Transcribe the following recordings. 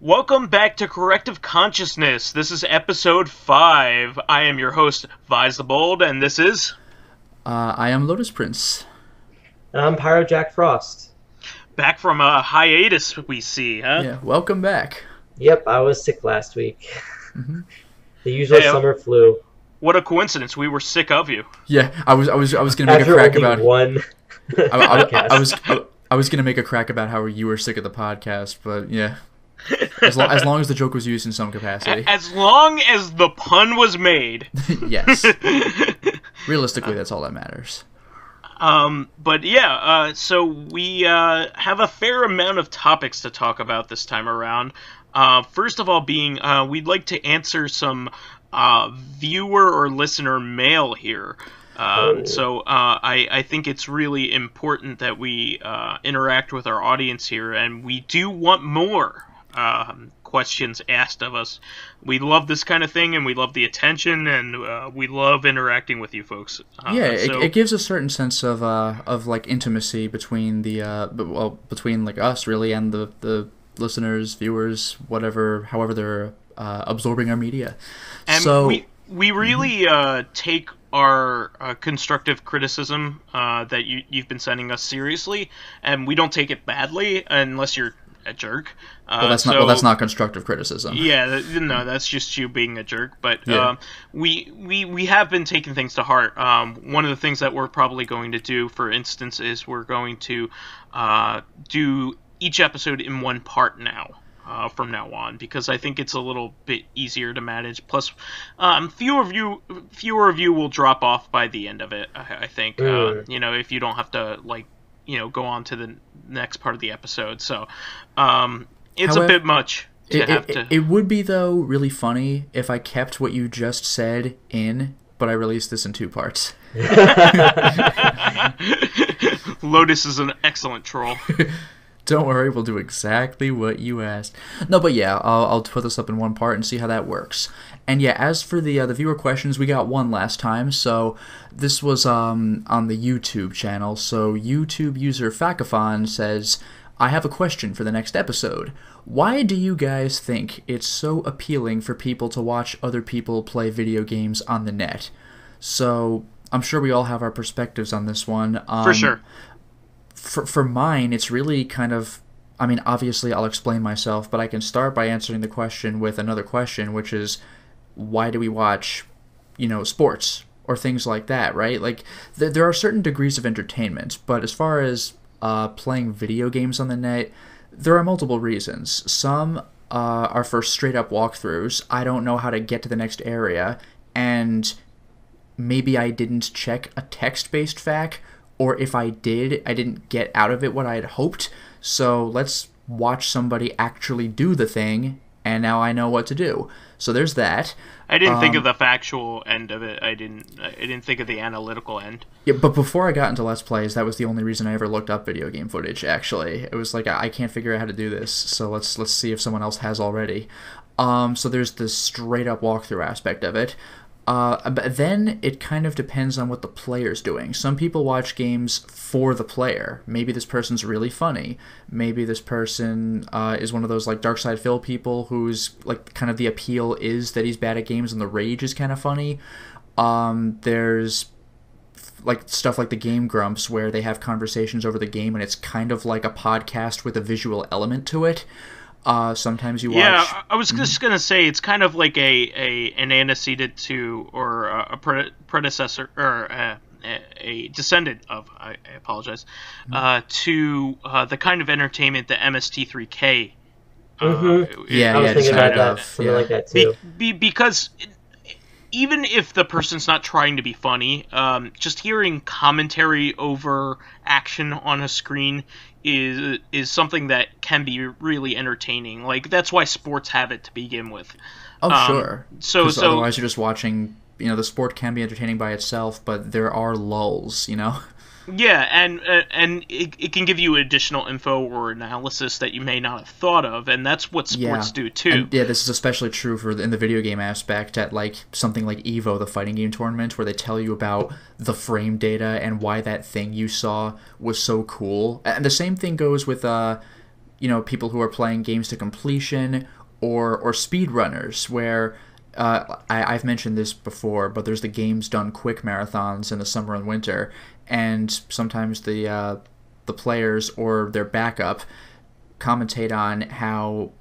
Welcome back to Corrective Consciousness. This is episode 5. I am your host, VyseTheBold, and this is... I am Lotus Prince. And I'm Pyrojackfrost. Back from a hiatus, we see, huh? Yeah, welcome back. Yep, I was sick last week. The usual summer flu. What a coincidence. We were sick of you. Yeah, I was gonna make a crack about one. I was gonna make a crack about how you were sick of the podcast, but yeah. As long as the joke was used in some capacity. As long as the pun was made. Yes. Realistically, that's all that matters. But yeah, so we have a fair amount of topics to talk about this time around. First of all being, we'd like to answer some viewer or listener mail here. So I think it's really important that we interact with our audience here, and we do want more questions asked of us. We love this kind of thing, and we love the attention, and we love interacting with you folks. It gives a certain sense of like intimacy between between like us really and the listeners, viewers, however they're absorbing our media. And so we really take our constructive criticism that you've been sending us seriously, and we don't take it badly unless you're a jerk. Well, that's not constructive criticism. Yeah, no, that's just you being a jerk. But yeah. We have been taking things to heart. One of the things that we're probably going to do, for instance, is we're going to do each episode in one part now. From now on, because I think it's a little bit easier to manage. Plus, fewer of you will drop off by the end of it. I think if you don't have to go on to the next part of the episode. So it's a bit much. It would be though really funny if I kept what you just said in, but I released this in 2 parts. Lotus is an excellent troll. Don't worry, we'll do exactly what you asked. No, but yeah, I'll put this up in 1 part and see how that works. And yeah, as for the viewer questions, we got 1 last time. So this was on the YouTube channel. So YouTube user Facaphon says, I have a question for the next episode. Why do you guys think it's so appealing for people to watch other people play video games on the net? So I'm sure we all have our perspectives on this one. For sure. For mine, it's really kind of, I mean, obviously I'll explain myself, but I can start by answering the question with another question, which is, why do we watch, sports or things like that, right? Like, there are certain degrees of entertainment, but as far as playing video games on the net, there are multiple reasons. Some are for straight-up walkthroughs. I don't know how to get to the next area, and maybe I didn't check a text-based FAQ, or if I did, I didn't get out of it what I had hoped. So let's watch somebody actually do the thing, and now I know what to do. So there's that. I didn't think of the factual end of it. I didn't think of the analytical end. Yeah, but before I got into Let's Plays, that was the only reason I ever looked up video game footage, actually. It was like, I can't figure out how to do this, so let's see if someone else has already. So there's this straight-up walkthrough aspect of it. But then it kind of depends on what the player's doing. Some people watch games for the player. Maybe this person's really funny. Maybe this person is one of those like Dark Side Phil people who's like kind of the appeal is that he's bad at games and the rage is kind of funny. There's like stuff like the Game Grumps where they have conversations over the game and it's kind of like a podcast with a visual element to it. Sometimes you watch... Yeah, I was just going to say, it's kind of like an antecedent to, or a predecessor, or a descendant of, I apologize, to the kind of entertainment that MST3K I was thinking about that, something like that too. Because even if the person's not trying to be funny, just hearing commentary over action on a screen is something that can be really entertaining. Like, that's why sports have it to begin with. Oh, sure. So otherwise you're just watching, the sport can be entertaining by itself, but there are lulls, Yeah, and it can give you additional info or analysis that you may not have thought of, and that's what sports do too. And, yeah, this is especially true in the video game aspect at like something like EVO, the fighting game tournament, where they tell you about the frame data and why that thing you saw was so cool. And the same thing goes with people who are playing games to completion, or speedrunners, where I've mentioned this before, but there's the games done quick marathons in the summer and winter, and sometimes the players or their backup commentate on how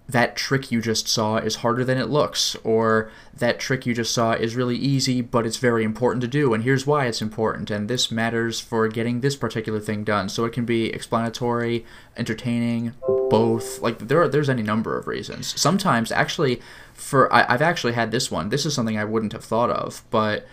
that trick you just saw is harder than it looks, or that trick you just saw is really easy, but it's very important to do, and here's why it's important, and this matters for getting this particular thing done. So it can be explanatory, entertaining, both. Like, there's any number of reasons. Sometimes, actually, I've actually had this one. This is something I wouldn't have thought of, but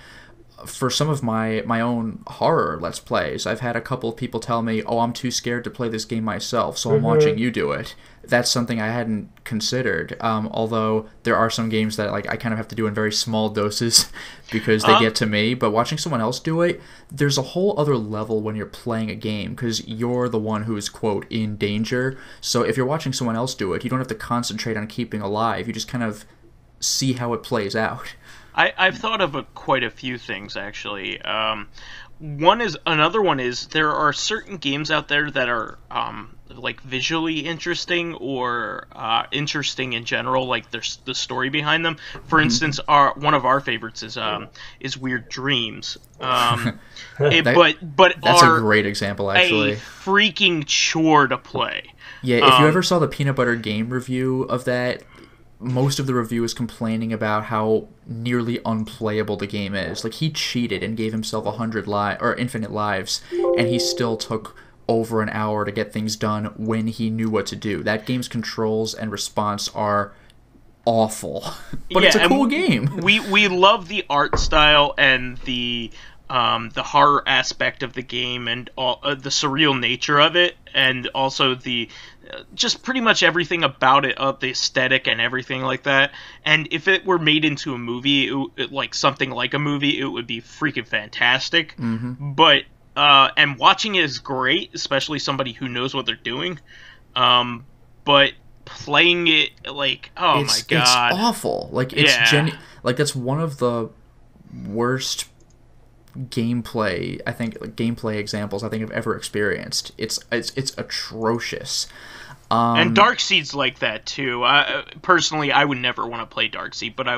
for some of my own horror Let's Plays, I've had a couple of people tell me, oh, I'm too scared to play this game myself, so I'm watching you do it. That's something I hadn't considered, although there are some games that I kind of have to do in very small doses because they get to me, but watching someone else do it, there's a whole other level when you're playing a game, because you're the one who's, quote, in danger. So if you're watching someone else do it, you don't have to concentrate on keeping alive, you just kind of see how it plays out. I've thought of quite a few things, actually. Another one is there are certain games out there that are like visually interesting, or interesting in general, like there's the story behind them. For instance, one of our favorites is Weird Dreams. But that's a great example, actually. A freaking chore to play. Yeah, if you ever saw the Peanut Butter Game review of that, most of the review is complaining about how nearly unplayable the game is. Like, he cheated and gave himself 100 infinite lives, and he still took over an hour to get things done when he knew what to do. That game's controls and response are awful, but it's a cool game. We love the art style and the horror aspect of the game, and all the surreal nature of it, and also the just pretty much everything about it, the aesthetic and everything like that. And if it were made into a movie, like something like a movie, it would be freaking fantastic. But and watching it is great, especially somebody who knows what they're doing. But playing it, like, my god, it's awful. Like, it's like, that's one of the worst gameplay examples I think I've ever experienced. It's atrocious. And Darkseid's like that too. Personally, I would never want to play Darkseid, but I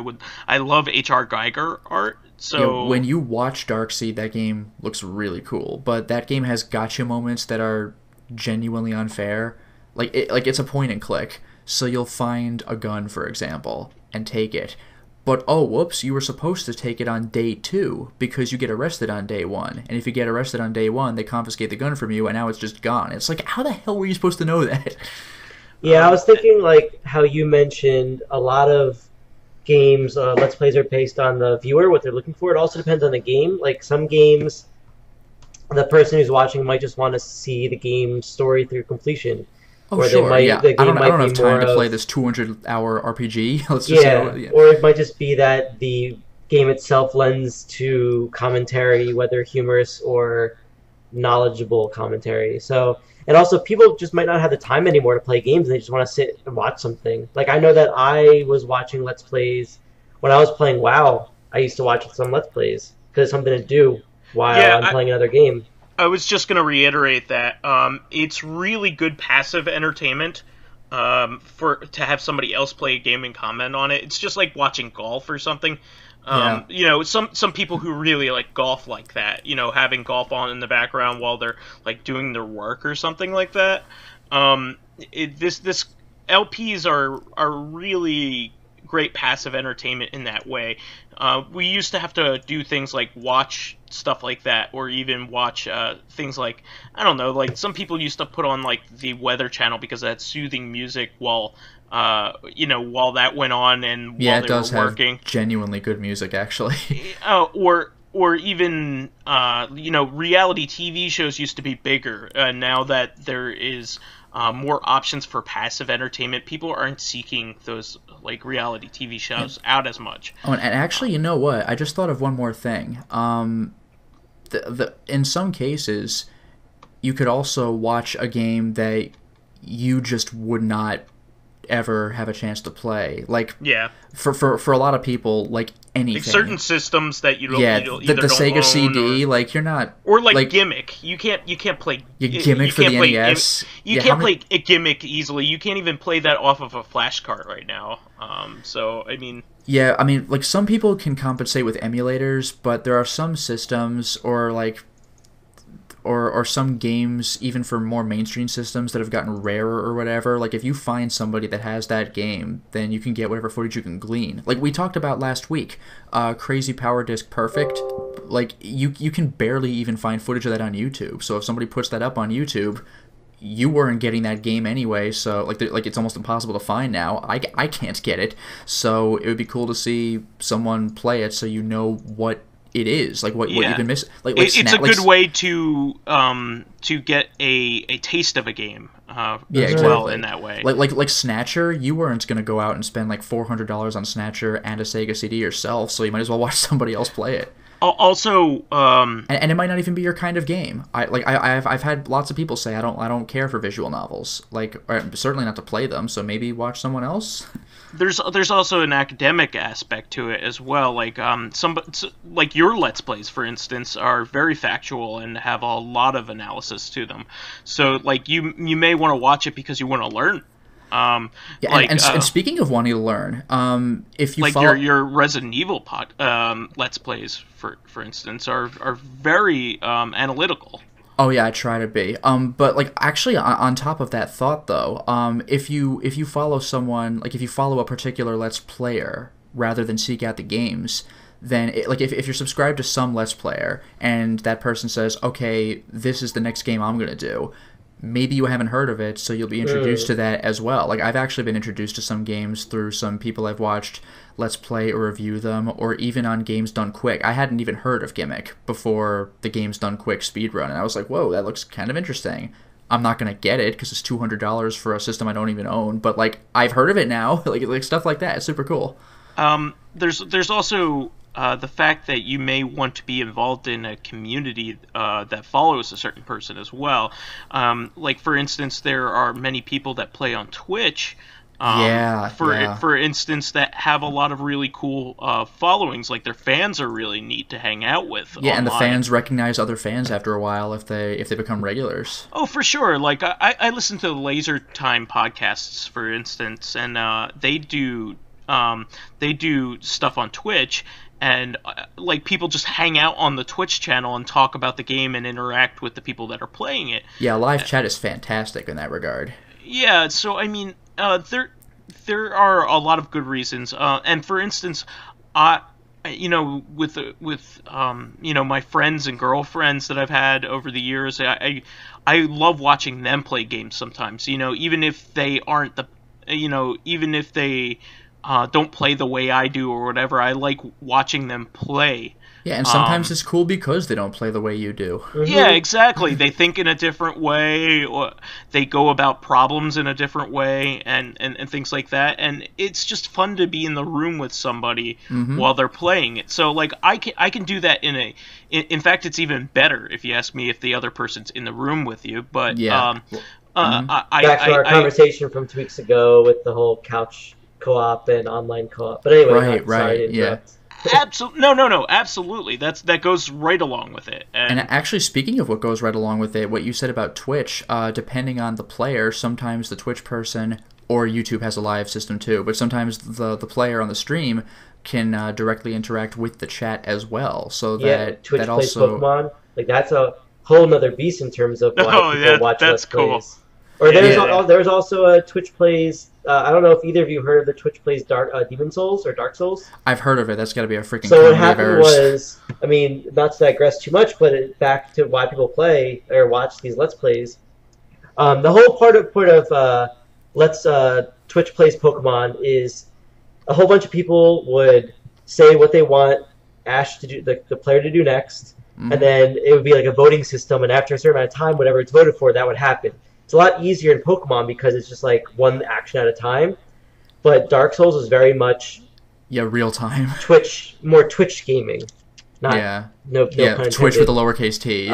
love H.R. Geiger art. So when you watch Darkseid, that game looks really cool, but that game has gotcha moments that are genuinely unfair. Like it's a point and click. So you'll find a gun, for example, and take it. But, oh, whoops, you were supposed to take it on day 2 because you get arrested on day 1. And if you get arrested on day 1, they confiscate the gun from you, and now it's just gone. It's like, how the hell were you supposed to know that? Yeah, I was thinking, like, how you mentioned a lot of games, Let's Plays are based on the viewer, what they're looking for. It also depends on the game. Like, some games, the person who's watching might just want to see the game story through completion. Oh, sure, I don't have time to play this 200-hour RPG. Let's just say, or it might just be that the game itself lends to commentary, whether humorous or knowledgeable commentary. So, and also, people just might not have the time anymore to play games, and they just want to sit and watch something. Like, I know that I was watching Let's Plays when I was playing WoW. I used to watch some Let's Plays because it's something to do while I'm playing another game. I was just going to reiterate that it's really good passive entertainment to have somebody else play a game and comment on it. It's just like watching golf or something. You know, some people who really like golf like that, you know, having golf on in the background while they're like doing their work or something like that. This LPs are really great passive entertainment in that way. We used to have to do things like watch stuff like that, or even watch things like, I don't know, like some people used to put on like the Weather Channel because that's soothing music while while that went on and while they were working. Yeah, it does have genuinely good music, actually. Or even reality TV shows used to be bigger. Now that there is more options for passive entertainment, people aren't seeking those like reality TV shows out as much. Oh, and actually, you know what? I just thought of one more thing. In some cases, you could also watch a game that you just would not ever have a chance to play. Like, yeah, for a lot of people, like anything, like certain systems that you don't, the Sega CD, like you're not, or like Gimmick. You can't play Gimmick for the NES. You can't play a Gimmick easily. You can't even play that off of a flash cart right now. So I mean. Yeah, I mean, like some people can compensate with emulators, but there are some systems or like. Or some games, even for more mainstream systems that have gotten rarer or whatever, like if you find somebody that has that game, then you can get whatever footage you can glean. Like we talked about last week, Crazy Power Disc Perfect, like you can barely even find footage of that on YouTube. So if somebody puts that up on YouTube, you weren't getting that game anyway, so like it's almost impossible to find now. I can't get it, so it would be cool to see someone play it so you know what it is, like what you've been missing. Like it's a good way to get a taste of a game well in that way. Like Snatcher, you weren't going to go out and spend like $400 on Snatcher and a Sega CD yourself, so you might as well watch somebody else play it. Also, and it might not even be your kind of game. I've had lots of people say I don't care for visual novels, like certainly not to play them. So maybe watch someone else. There's also an academic aspect to it as well. Like like your Let's Plays, for instance, are very factual and have a lot of analysis to them. So like you may want to watch it because you want to learn. And speaking of wanting to learn, if you like follow your Resident Evil Let's Plays, for instance, are very analytical. Oh yeah, I try to be. But like actually, on top of that thought though, if you follow someone, like if you follow a particular Let's Player rather than seek out the games, then like if you're subscribed to some Let's Player and that person says, okay, this is the next game I'm gonna do. Maybe you haven't heard of it, so you'll be introduced to that as well. Like, I've actually been introduced to some games through some people I've watched Let's Play or review them, or even on Games Done Quick. I hadn't even heard of Gimmick before the Games Done Quick speedrun, and I was like, whoa, that looks kind of interesting. I'm not going to get it, because it's $200 for a system I don't even own, but, like, I've heard of it now. like stuff like that. It's super cool. There's also the fact that you may want to be involved in a community that follows a certain person as well. Like, for instance, there are many people that play on Twitch, for instance, that have a lot of really cool followings. Like, their fans are really neat to hang out with. Yeah, online. And the fans recognize other fans after a while if they become regulars. Oh, for sure. Like, I listen to the Laser Time podcasts, for instance, and they do stuff on Twitch. And like people just hang out on the Twitch channel and talk about the game and interact with the people that are playing it. Yeah, live chat is fantastic in that regard. Yeah, so I mean, there are a lot of good reasons. And for instance, with my friends and girlfriends that I've had over the years, I love watching them play games sometimes. Even if they aren't even if they don't play the way I do or whatever, I like watching them play. Yeah, and sometimes it's cool because they don't play the way you do. Mm-hmm. Yeah, exactly. They think in a different way, or they go about problems in a different way, and things like that. And it's just fun to be in the room with somebody while they're playing it. So, like, I can do that in fact, it's even better if you ask me if the other person's in the room with you. But back to our conversation from 2 weeks ago with the whole couch co-op and online co-op. But anyway, sorry to interrupt. Absolutely, no, absolutely. That goes right along with it. And actually, speaking of what goes right along with it, what you said about Twitch, depending on the player, sometimes the Twitch person or YouTube has a live system too, but sometimes the player on the stream can directly interact with the chat as well. So that Twitch that plays also Pokemon. Like, that's a whole nother beast in terms of why people watch Let's Plays. Or there's also a Twitch plays. I don't know if either of you heard of the Twitch plays Demon Souls or Dark Souls. I've heard of it. That's got to be a freaking. So what happened was, I mean, not to digress too much, but back to why people play or watch these Let's Plays. The whole part of Twitch plays Pokemon is a whole bunch of people would say what they want Ash to do, the player to do next, and then it would be like a voting system, and after a certain amount of time, whatever it's voted for, that would happen. It's a lot easier in Pokemon because it's just like one action at a time. But Dark Souls is very much real time. Twitch gaming. No pun intended. Twitch with a lowercase t.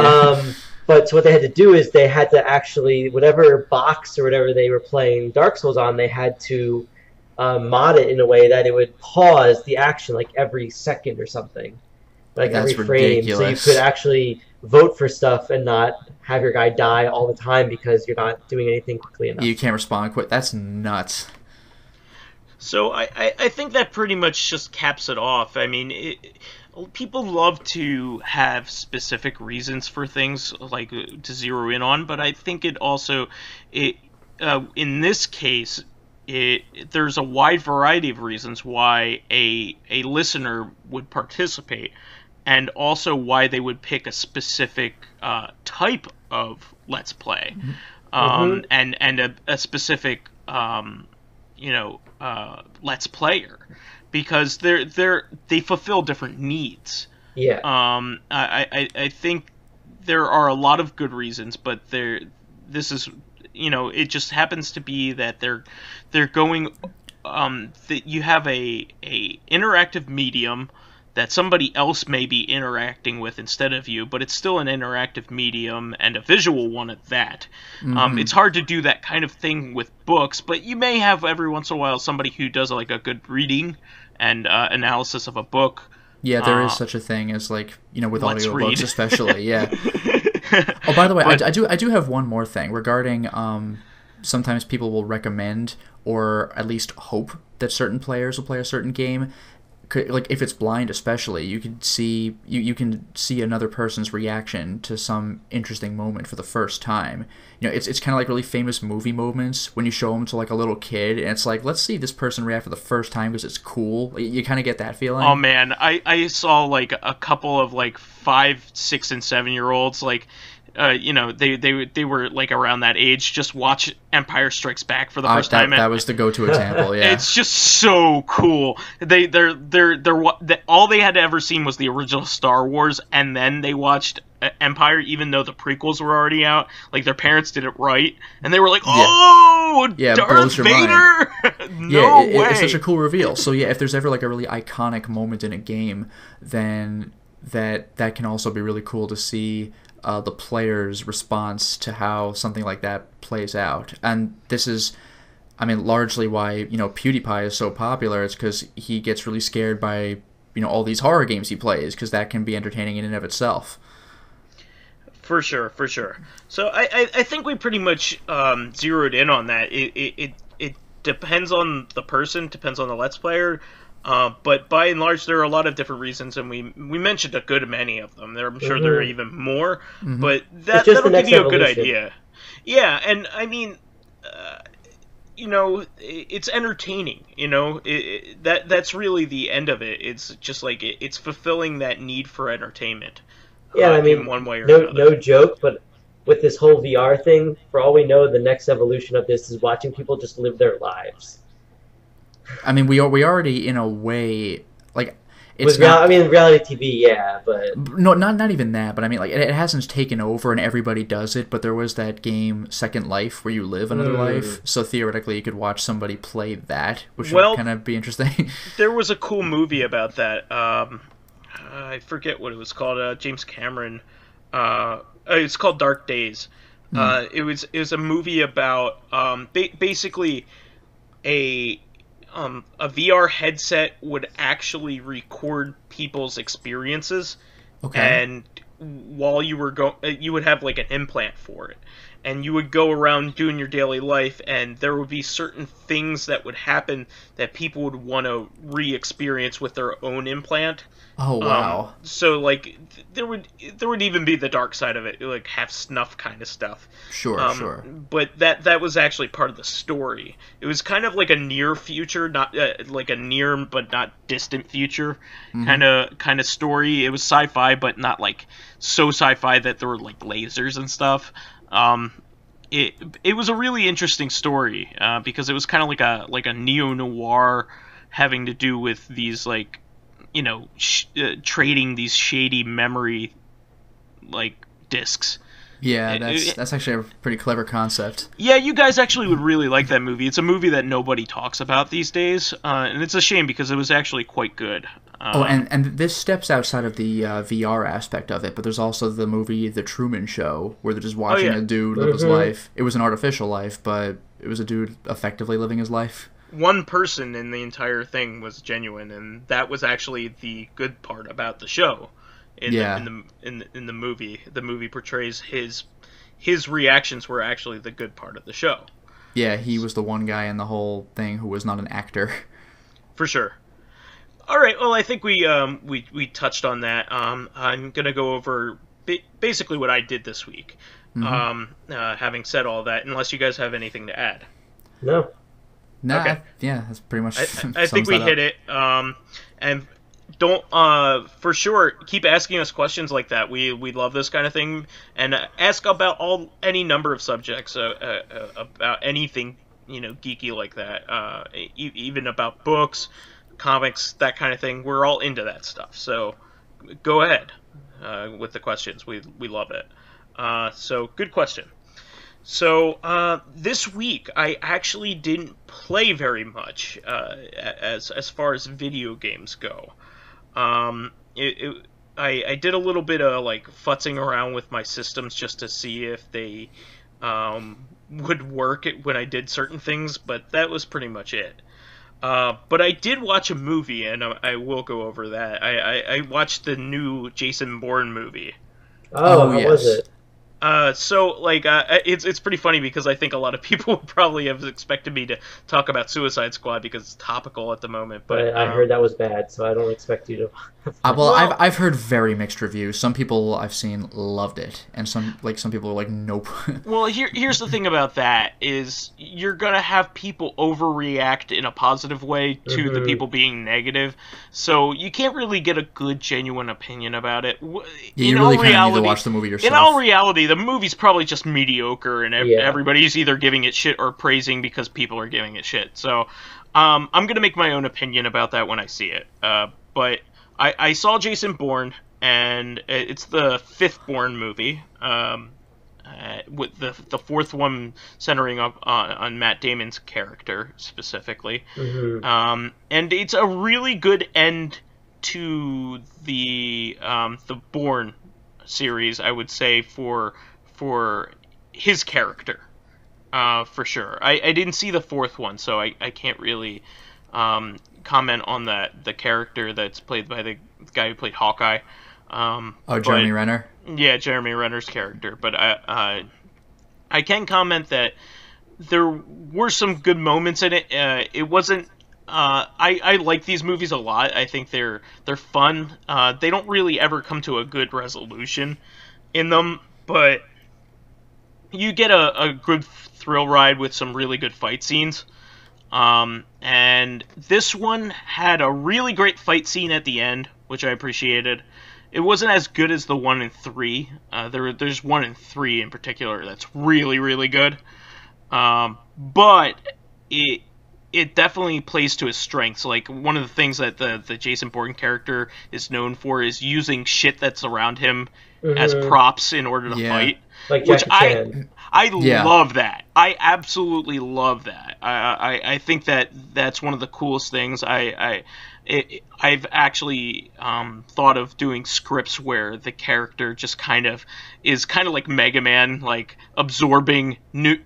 But so what they had to do is they had to actually, whatever box or whatever they were playing Dark Souls on, they had to mod it in a way that it would pause the action like every second or something, like That's every frame, ridiculous. so you could actually vote for stuff and not have your guy die all the time because you're not doing anything quickly enough. You can't respond quick. That's nuts. So I think that pretty much just caps it off. I mean, people love to have specific reasons for things, like to zero in on, but I think it also, in this case, there's a wide variety of reasons why a listener would participate, and also why they would pick a specific type of Let's Play, and a specific Let's Player, because they fulfill different needs. Yeah. I think there are a lot of good reasons, but this is, it just happens to be that they're going, that you have a interactive medium that somebody else may be interacting with instead of you, but it's still an interactive medium, and a visual one at that. It's hard to do that kind of thing with books, but you may have every once in a while somebody who does like a good reading and analysis of a book. Yeah, there is such a thing as, like, with Let's audiobooks read. Especially, yeah. Oh, by the way, I do have one more thing regarding sometimes people will recommend or at least hope that certain players will play a certain game. Like, if it's blind especially, you can see another person's reaction to some interesting moment for the first time. It's kind of like really famous movie moments when you show them to like a little kid, and it's like, let's see this person react for the first time because it's cool. You kind of get that feeling. Oh man, I saw like a couple of like 5, 6, and 7-year-olds, like they were like around that age, just watch Empire Strikes Back for the first time. That was the go-to example. Yeah, it's just so cool. They're all they had ever seen was the original Star Wars, and then they watched Empire, even though the prequels were already out. Like, their parents did it right, and they were like, "Oh, yeah, Darth Vader!" No way. It's such a cool reveal. So yeah, if there's ever like a really iconic moment in a game, then that can also be really cool to see the player's response to how something like that plays out. And this is, I mean, largely why PewDiePie is so popular. It's because he gets really scared by all these horror games he plays, because that can be entertaining in and of itself. For sure. So I think we pretty much zeroed in on that. It depends on the person, depends on the Let's Player. But by and large, there are a lot of different reasons, and we mentioned a good many of them. I'm sure there are even more, but that'll give you a good idea. Yeah, and I mean, it's entertaining. That's really the end of it. It's just like it's fulfilling that need for entertainment. Yeah, I mean, in one way or another. No joke, but with this whole VR thing, for all we know, the next evolution of this is watching people just live their lives. I mean, we already, in a way, like, it's not... reality TV, yeah, but... No, not even that, but I mean, like, it hasn't taken over and everybody does it, but there was that game, Second Life, where you live another life, so theoretically you could watch somebody play that, which would kind of be interesting. There was a cool movie about that. I forget what it was called. James Cameron. It's called Dark Days. It was a movie about basically a VR headset would actually record people's experiences, and while you were you would have like an implant for it, and you would go around doing your daily life, and there would be certain things that would happen that people would want to re-experience with their own implant. Oh wow! So like there would even be the dark side of it, like half snuff kind of stuff. Sure. But that was actually part of the story. It was kind of like a near future, not like a near but not distant future kind of story. It was sci-fi, but not like so sci-fi that there were like lasers and stuff. It was a really interesting story because it was kind of like a neo-noir having to do with these like trading these shady memory like discs Yeah, that's actually a pretty clever concept. Yeah, you guys actually would really like that movie. It's a movie that nobody talks about these days, and it's a shame because it was actually quite good. And this steps outside of the VR aspect of it, but there's also the movie The Truman Show, where they're just watching a dude live his life. It was an artificial life, but it was a dude effectively living his life. One person in the entire thing was genuine, and that was actually the good part about the show. In the movie, the movie portrays his reactions were actually the good part of the show. Yeah, he was the one guy in the whole thing who was not an actor. For sure. All right. Well, I think we touched on that. I'm gonna go over basically what I did this week. Having said all that, unless you guys have anything to add. No. Okay. Yeah, that's pretty much. I think we hit it. And don't for sure keep asking us questions like that. We love this kind of thing, and ask about any number of subjects about anything geeky like that. Even about books, comics, that kind of thing. We're all into that stuff. So go ahead with the questions. We love it. So good question. So this week I actually didn't play very much as far as video games go. I did a little bit of like futzing around with my systems just to see if they would work when I did certain things, but that was pretty much it. But I did watch a movie, and I will go over that. I watched the new Jason Bourne movie. Oh, how was it? It's pretty funny because I think a lot of people would probably have expected me to talk about Suicide Squad because it's topical at the moment. But I heard that was bad, so I don't expect you to. I've heard very mixed reviews. Some people I've seen loved it, and some people are like, nope. Well, here's the thing about that is you're gonna have people overreact in a positive way to the people being negative, so you can't really get a good, genuine opinion about it. You really kind of need to watch the movie yourself. In all reality, the movie's probably just mediocre, and everybody's either giving it shit or praising because people are giving it shit. So, I'm gonna make my own opinion about that when I see it. But I saw Jason Bourne, and it's the fifth Bourne movie. With the fourth one centering up on Matt Damon's character specifically. And it's a really good end to the Bourne series, I would say, for his character, for sure. I didn't see the fourth one, so I can't really comment on the character that's played by the guy who played Hawkeye. Jeremy Renner? Yeah, Jeremy Renner's character. But I can comment that there were some good moments in it. It wasn't... I like these movies a lot. I think they're fun. They don't really ever come to a good resolution in them, but you get a good thrill ride with some really good fight scenes. And this one had a really great fight scene at the end, which I appreciated. It wasn't as good as the 1 and 3. There's 1 and 3 in particular that's really, really good. But it definitely plays to his strengths. Like, one of the things that the Jason Bourne character is known for is using shit that's around him as props in order to fight. Like Jackie Chan. I love that. I absolutely love that. I think that's one of the coolest things. I've actually thought of doing scripts where the character just is kind of like Mega Man, like absorbing new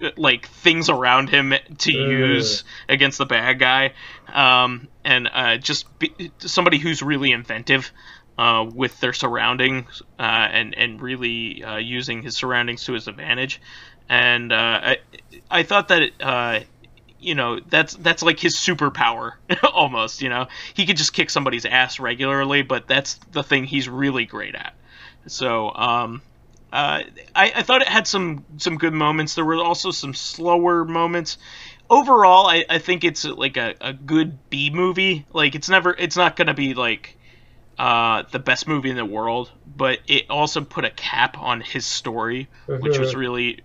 things around him to use against the bad guy, and just somebody who's really inventive with their surroundings and really using his surroundings to his advantage. And I thought that that's like his superpower almost. He could just kick somebody's ass regularly, but that's the thing he's really great at. So I thought it had some good moments. There were also some slower moments. Overall, I think it's like a good B movie. Like, it's not gonna be like the best movie in the world, but it also put a cap on his story, which was really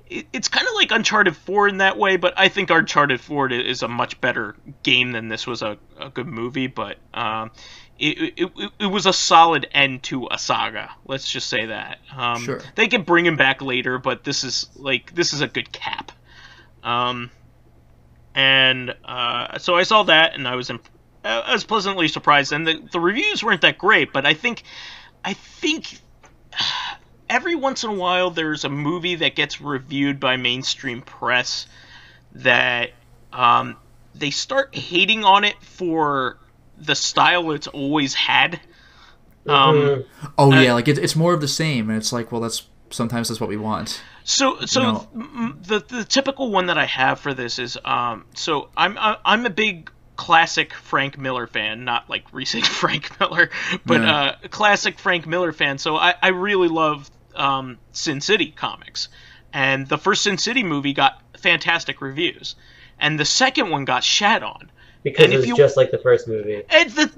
it's kind of like Uncharted 4 in that way, but I think Uncharted 4 is a much better game than this was a good movie, but it was a solid end to a saga. Let's just say that. Sure. They can bring him back later, but this is a good cap. So I saw that, and I was pleasantly surprised. And the reviews weren't that great, but I think every once in a while there's a movie that gets reviewed by mainstream press that they start hating on it for the style it's always had. Like it's more of the same, and it's like, well, sometimes that's what we want. So the typical one that I have for this is so I'm a big classic Frank Miller fan, not like recent Frank Miller, but classic Frank Miller fan. So I really love Sin City comics, and the first Sin City movie got fantastic reviews, and the second one got shat on. Because it was just like the first movie.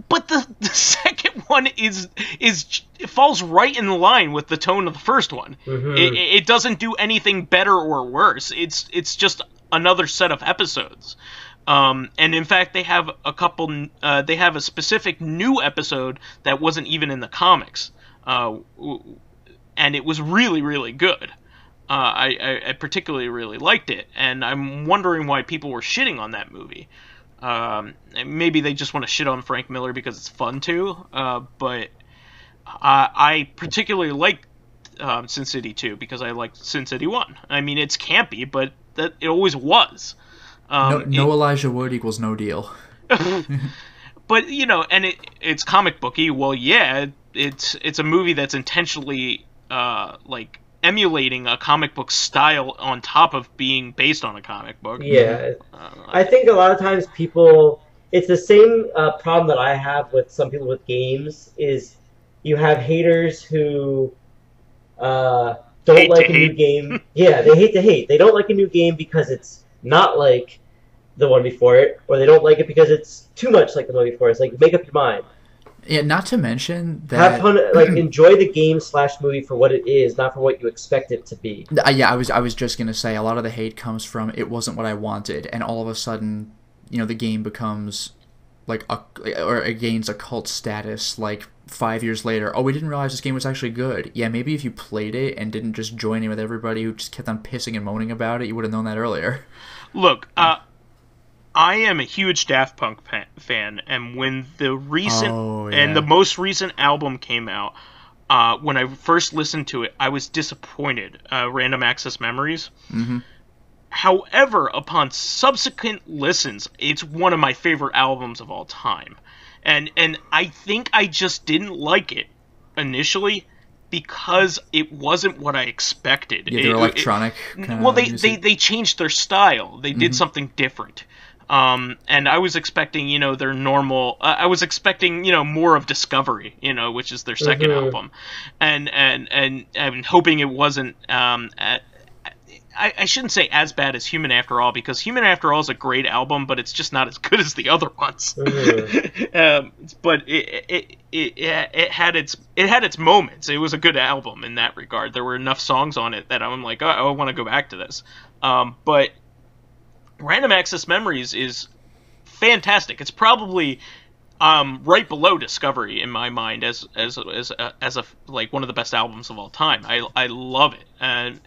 But the second one it falls right in line with the tone of the first one. Mm-hmm. It doesn't do anything better or worse. It's just another set of episodes. And in fact, they have they have a specific new episode that wasn't even in the comics. And it was really, really good. I particularly really liked it, and I'm wondering why people were shitting on that movie. Maybe they just want to shit on Frank Miller because it's fun to, but I particularly like Sin City 2 because I liked Sin City 1. I mean, it's campy, but it always was. No Elijah Wood equals no deal. But, and it's comic booky. Well, yeah, it's a movie that's intentionally, emulating a comic book style on top of being based on a comic book. Yeah. I think a lot of times it's the same problem that I have with some people with games, is you have haters who don't like a new game. Yeah, they hate to hate. They don't like a new game because it's not like the one before it, or they don't like it because it's too much like the one before. It's like, make up your mind. Yeah, not to mention that... Have fun, enjoy the game/movie for what it is, not for what you expect it to be. Yeah, I was just going to say, a lot of the hate comes from, it wasn't what I wanted, and all of a sudden, the game becomes, or it gains a cult status, 5 years later. Oh, we didn't realize this game was actually good. Yeah, maybe if you played it and didn't just join in with everybody who just kept on pissing and moaning about it, you would have known that earlier. Look, I am a huge Daft Punk fan, and when the most recent album came out, when I first listened to it, I was disappointed. Random Access Memories. Mm-hmm. However, upon subsequent listens, it's one of my favorite albums of all time, and I think I just didn't like it initially because it wasn't what I expected. Yeah, they're electronic. They changed their style. They did something different. And I was expecting, their normal. I was expecting, more of Discovery, which is their second album, and hoping it wasn't. I shouldn't say as bad as Human After All, because Human After All is a great album, but it's just not as good as the other ones. But it had its moments. It was a good album in that regard. There were enough songs on it that I'm like, oh, I want to go back to this. But Random Access Memories is fantastic. It's probably right below Discovery in my mind as one of the best albums of all time. I love it, and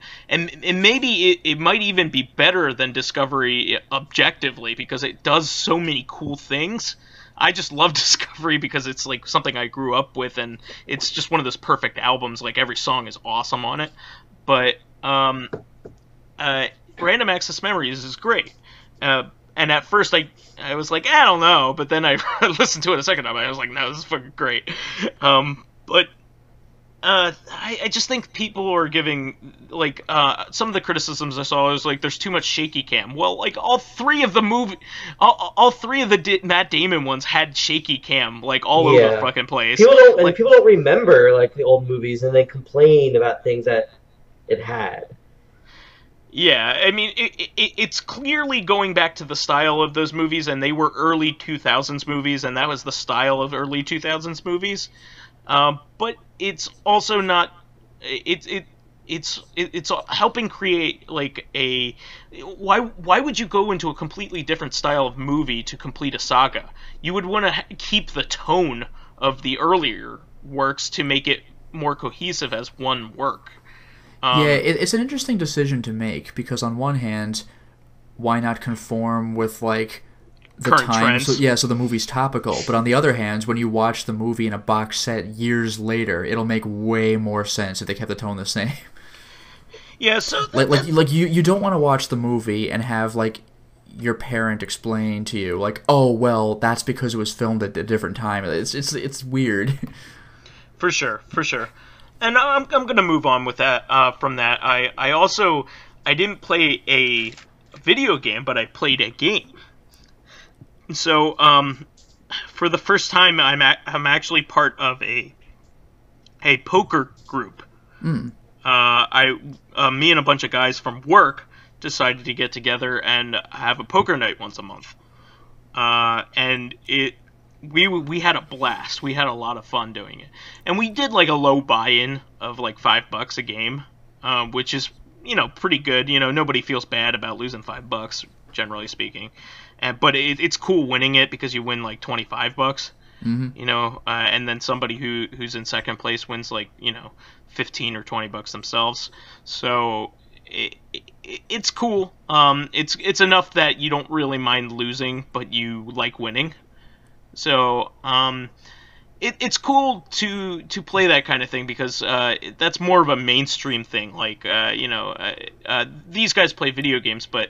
maybe it might even be better than Discovery objectively because it does so many cool things. I just love Discovery because it's something I grew up with, and it's just one of those perfect albums. Every song is awesome on it, but Random Access Memories is great. And at first I was like, I don't know, but then I listened to it a second time and I was like, no, this is fucking great. But I just think people are giving some of the criticisms I saw was there's too much shaky cam. Well, all three of the Matt Damon ones had shaky cam all over the fucking place. People don't remember the old movies, and they complain about things that it had. Yeah, I mean, it's clearly going back to the style of those movies, and they were early 2000s movies, and that was the style of early 2000s movies. But it's also not... it's helping create like a why would you go into a completely different style of movie to complete a saga? You would want to keep the tone of the earlier works to make it more cohesive as one work. It's an interesting decision to make, because on one hand, why not conform with like the current time? trends. So the movie's topical. But on the other hand, when you watch the movie in a box set years later, it'll make way more sense if they kept the tone the same. Yeah, so like you don't want to watch the movie and have like your parent explain to you like, oh well, that's because it was filmed at a different time. It's weird. For sure. And I'm gonna move on with that. From that, I didn't play a video game, but I played a game. So for the first time, I'm actually part of a poker group. Me and a bunch of guys from work decided to get together and have a poker night once a month. And we had a blast. We had a lot of fun doing it. And we did like a low buy-in of like $5 a game, which is, pretty good. Nobody feels bad about losing $5, generally speaking. But it's cool winning it, because you win like $25. Mm-hmm. And then somebody who's in second place wins like, $15 or $20 themselves. So it's cool. It's enough that you don't really mind losing, but you like winning. So it's cool to play that kind of thing, because that's more of a mainstream thing. Like these guys play video games, but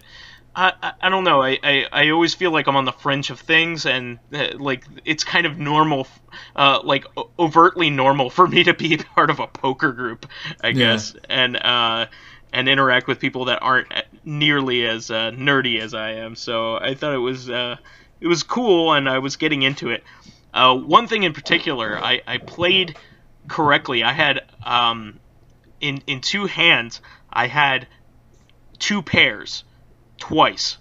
I don't know. I always feel like I'm on the fringe of things, and like it's kind of normal, like overtly normal for me to be part of a poker group, I guess, and interact with people that aren't nearly as nerdy as I am. So I thought it was cool, and I was getting into it. One thing in particular, I played correctly. I had in two hands, I had two pairs. Twice.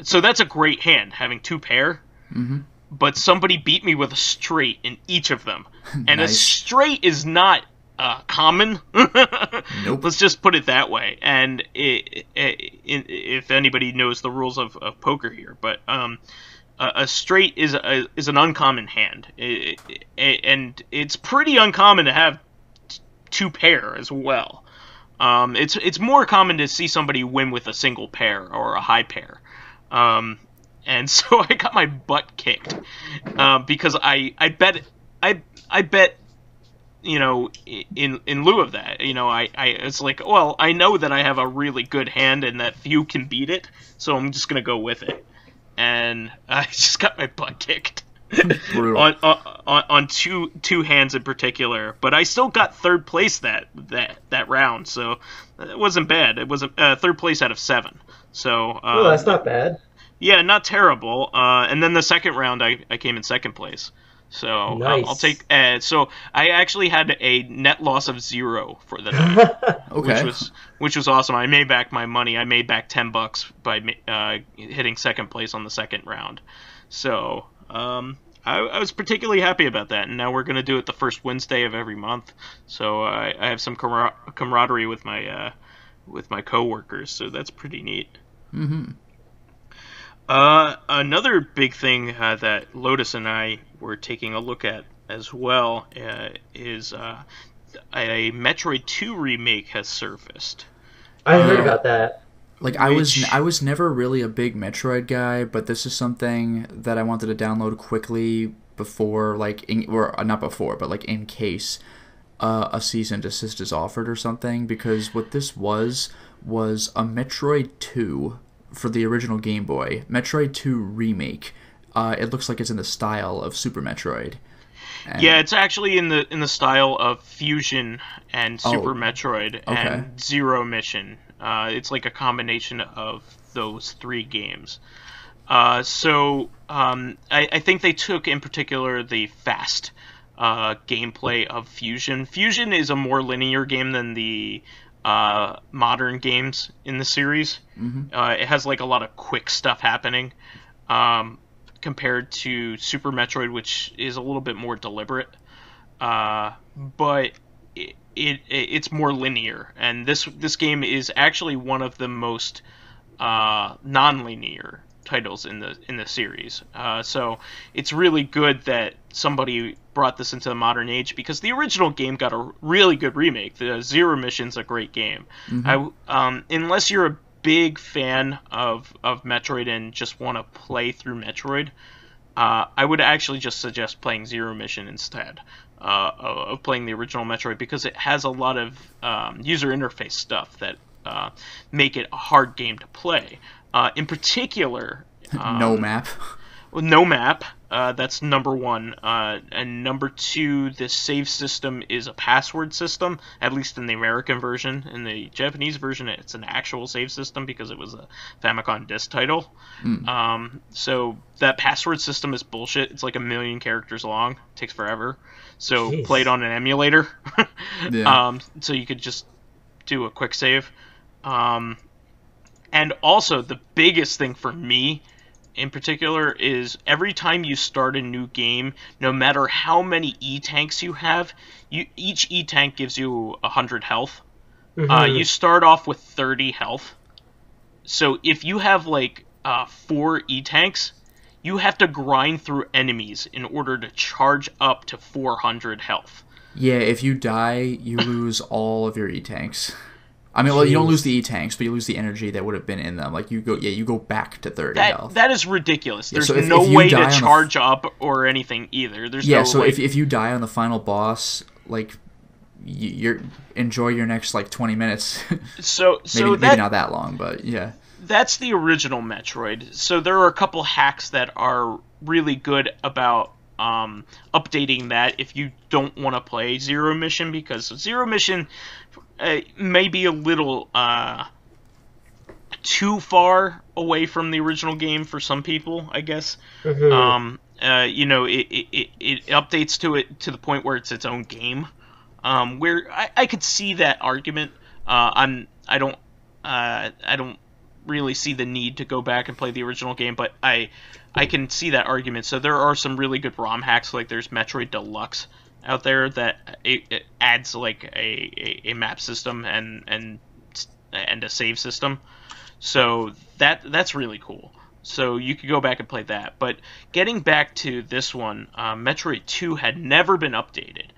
So that's a great hand, having two pair. Mm-hmm. But somebody beat me with a straight in each of them. And nice. A straight is not common. Nope. Let's just put it that way. And if anybody knows the rules of poker here. But a straight is an uncommon hand. And it's pretty uncommon to have two pair as well. It's more common to see somebody win with a single pair or a high pair, and so I got my butt kicked because I bet in lieu of that, it's like, well, I know that I have a really good hand and that few can beat it, so I'm just gonna go with it, and I just got my butt kicked. on two hands in particular, but I still got third place that round, so it wasn't bad. It was third place out of 7, so that's not bad. Yeah, not terrible. And then the second round, I came in second place, so nice. I'll take. So I actually had a net loss of 0 for the night, okay, which was awesome. I made back my money. I made back $10 by hitting second place on the second round, so. I was particularly happy about that, and now we're going to do it the first Wednesday of every month. So I have some camaraderie with my coworkers, so that's pretty neat. Mm-hmm. Another big thing that Lotus and I were taking a look at as well is a Metroid 2 remake has surfaced. I heard about that. Like, I was never really a big Metroid guy, but this is something that I wanted to download quickly before, in case a cease and desist is offered or something, because what this was a Metroid 2 for the original Game Boy. Metroid 2 Remake. It looks like it's in the style of Super Metroid. Yeah, it's actually in the style of Fusion and Super Metroid and Zero Mission. It's like a combination of those 3 games. So I think they took in particular the fast gameplay of Fusion. Fusion is a more linear game than the modern games in the series. Mm-hmm. It has like a lot of quick stuff happening compared to Super Metroid, which is a little bit more deliberate. But it's more linear, and this game is actually one of the most non-linear titles in the series. So it's really good that somebody brought this into the modern age, because the original game got a really good remake. The Zero Mission's a great game. Unless you're a big fan of Metroid and just want to play through Metroid, I would actually just suggest playing Zero Mission instead of playing the original Metroid, because it has a lot of user interface stuff that make it a hard game to play. In particular, no map. No map. That's number one. And number two, this save system is a password system, at least in the American version. In the Japanese version, it's an actual save system because it was a Famicom disc title. So that password system is bullshit. It's like 1 million characters long. It takes forever. So Jeez. play it on an emulator. Yeah. So you could just do a quick save. And also, the biggest thing for me in particular is every time you start a new game, no matter how many E-tanks you have, each E-tank gives you 100 health. You start off with 30 health. So if you have like 4 E-tanks, you have to grind through enemies in order to charge up to 400 health. Yeah, if you die, you lose all of your E-tanks. I mean, well, you don't lose the E-tanks, but you lose the energy that would have been in them. Like, you go back to 30 health. That is ridiculous. There's so if no you way to die on charge up or anything either. There's no so way. if you die on the final boss, like, you're enjoy your next, like, 20 minutes. maybe not that long, but yeah. That's the original Metroid. So there are a couple hacks that are really good about updating that if you don't want to play Zero Mission, because Zero Mission may be a little too far away from the original game for some people, I guess. It updates to the point where it's its own game. Where I could see that argument. I don't really see the need to go back and play the original game, but I can see that argument. So there are some really good ROM hacks, like there's Metroid Deluxe out there that it adds like a map system and a save system. So that's really cool. So you could go back and play that. But getting back to this one, Metroid 2 had never been updated.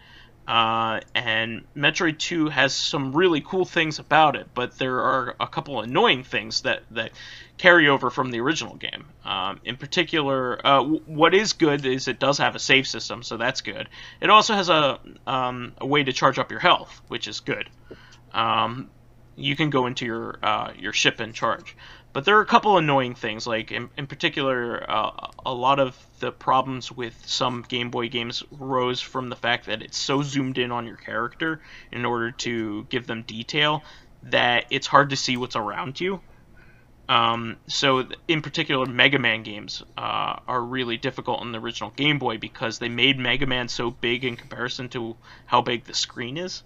And Metroid 2 has some really cool things about it, but there are a couple annoying things that carry over from the original game. In particular, what is good is it does have a save system, so that's good. It also has a way to charge up your health, which is good. You can go into your ship and charge. But there are a couple annoying things, like in particular, a lot of the problems with some Game Boy games arose from the fact that it's so zoomed in on your character in order to give them detail that it's hard to see what's around you. So in particular, Mega Man games are really difficult on the original Game Boy because they made Mega Man so big in comparison to how big the screen is.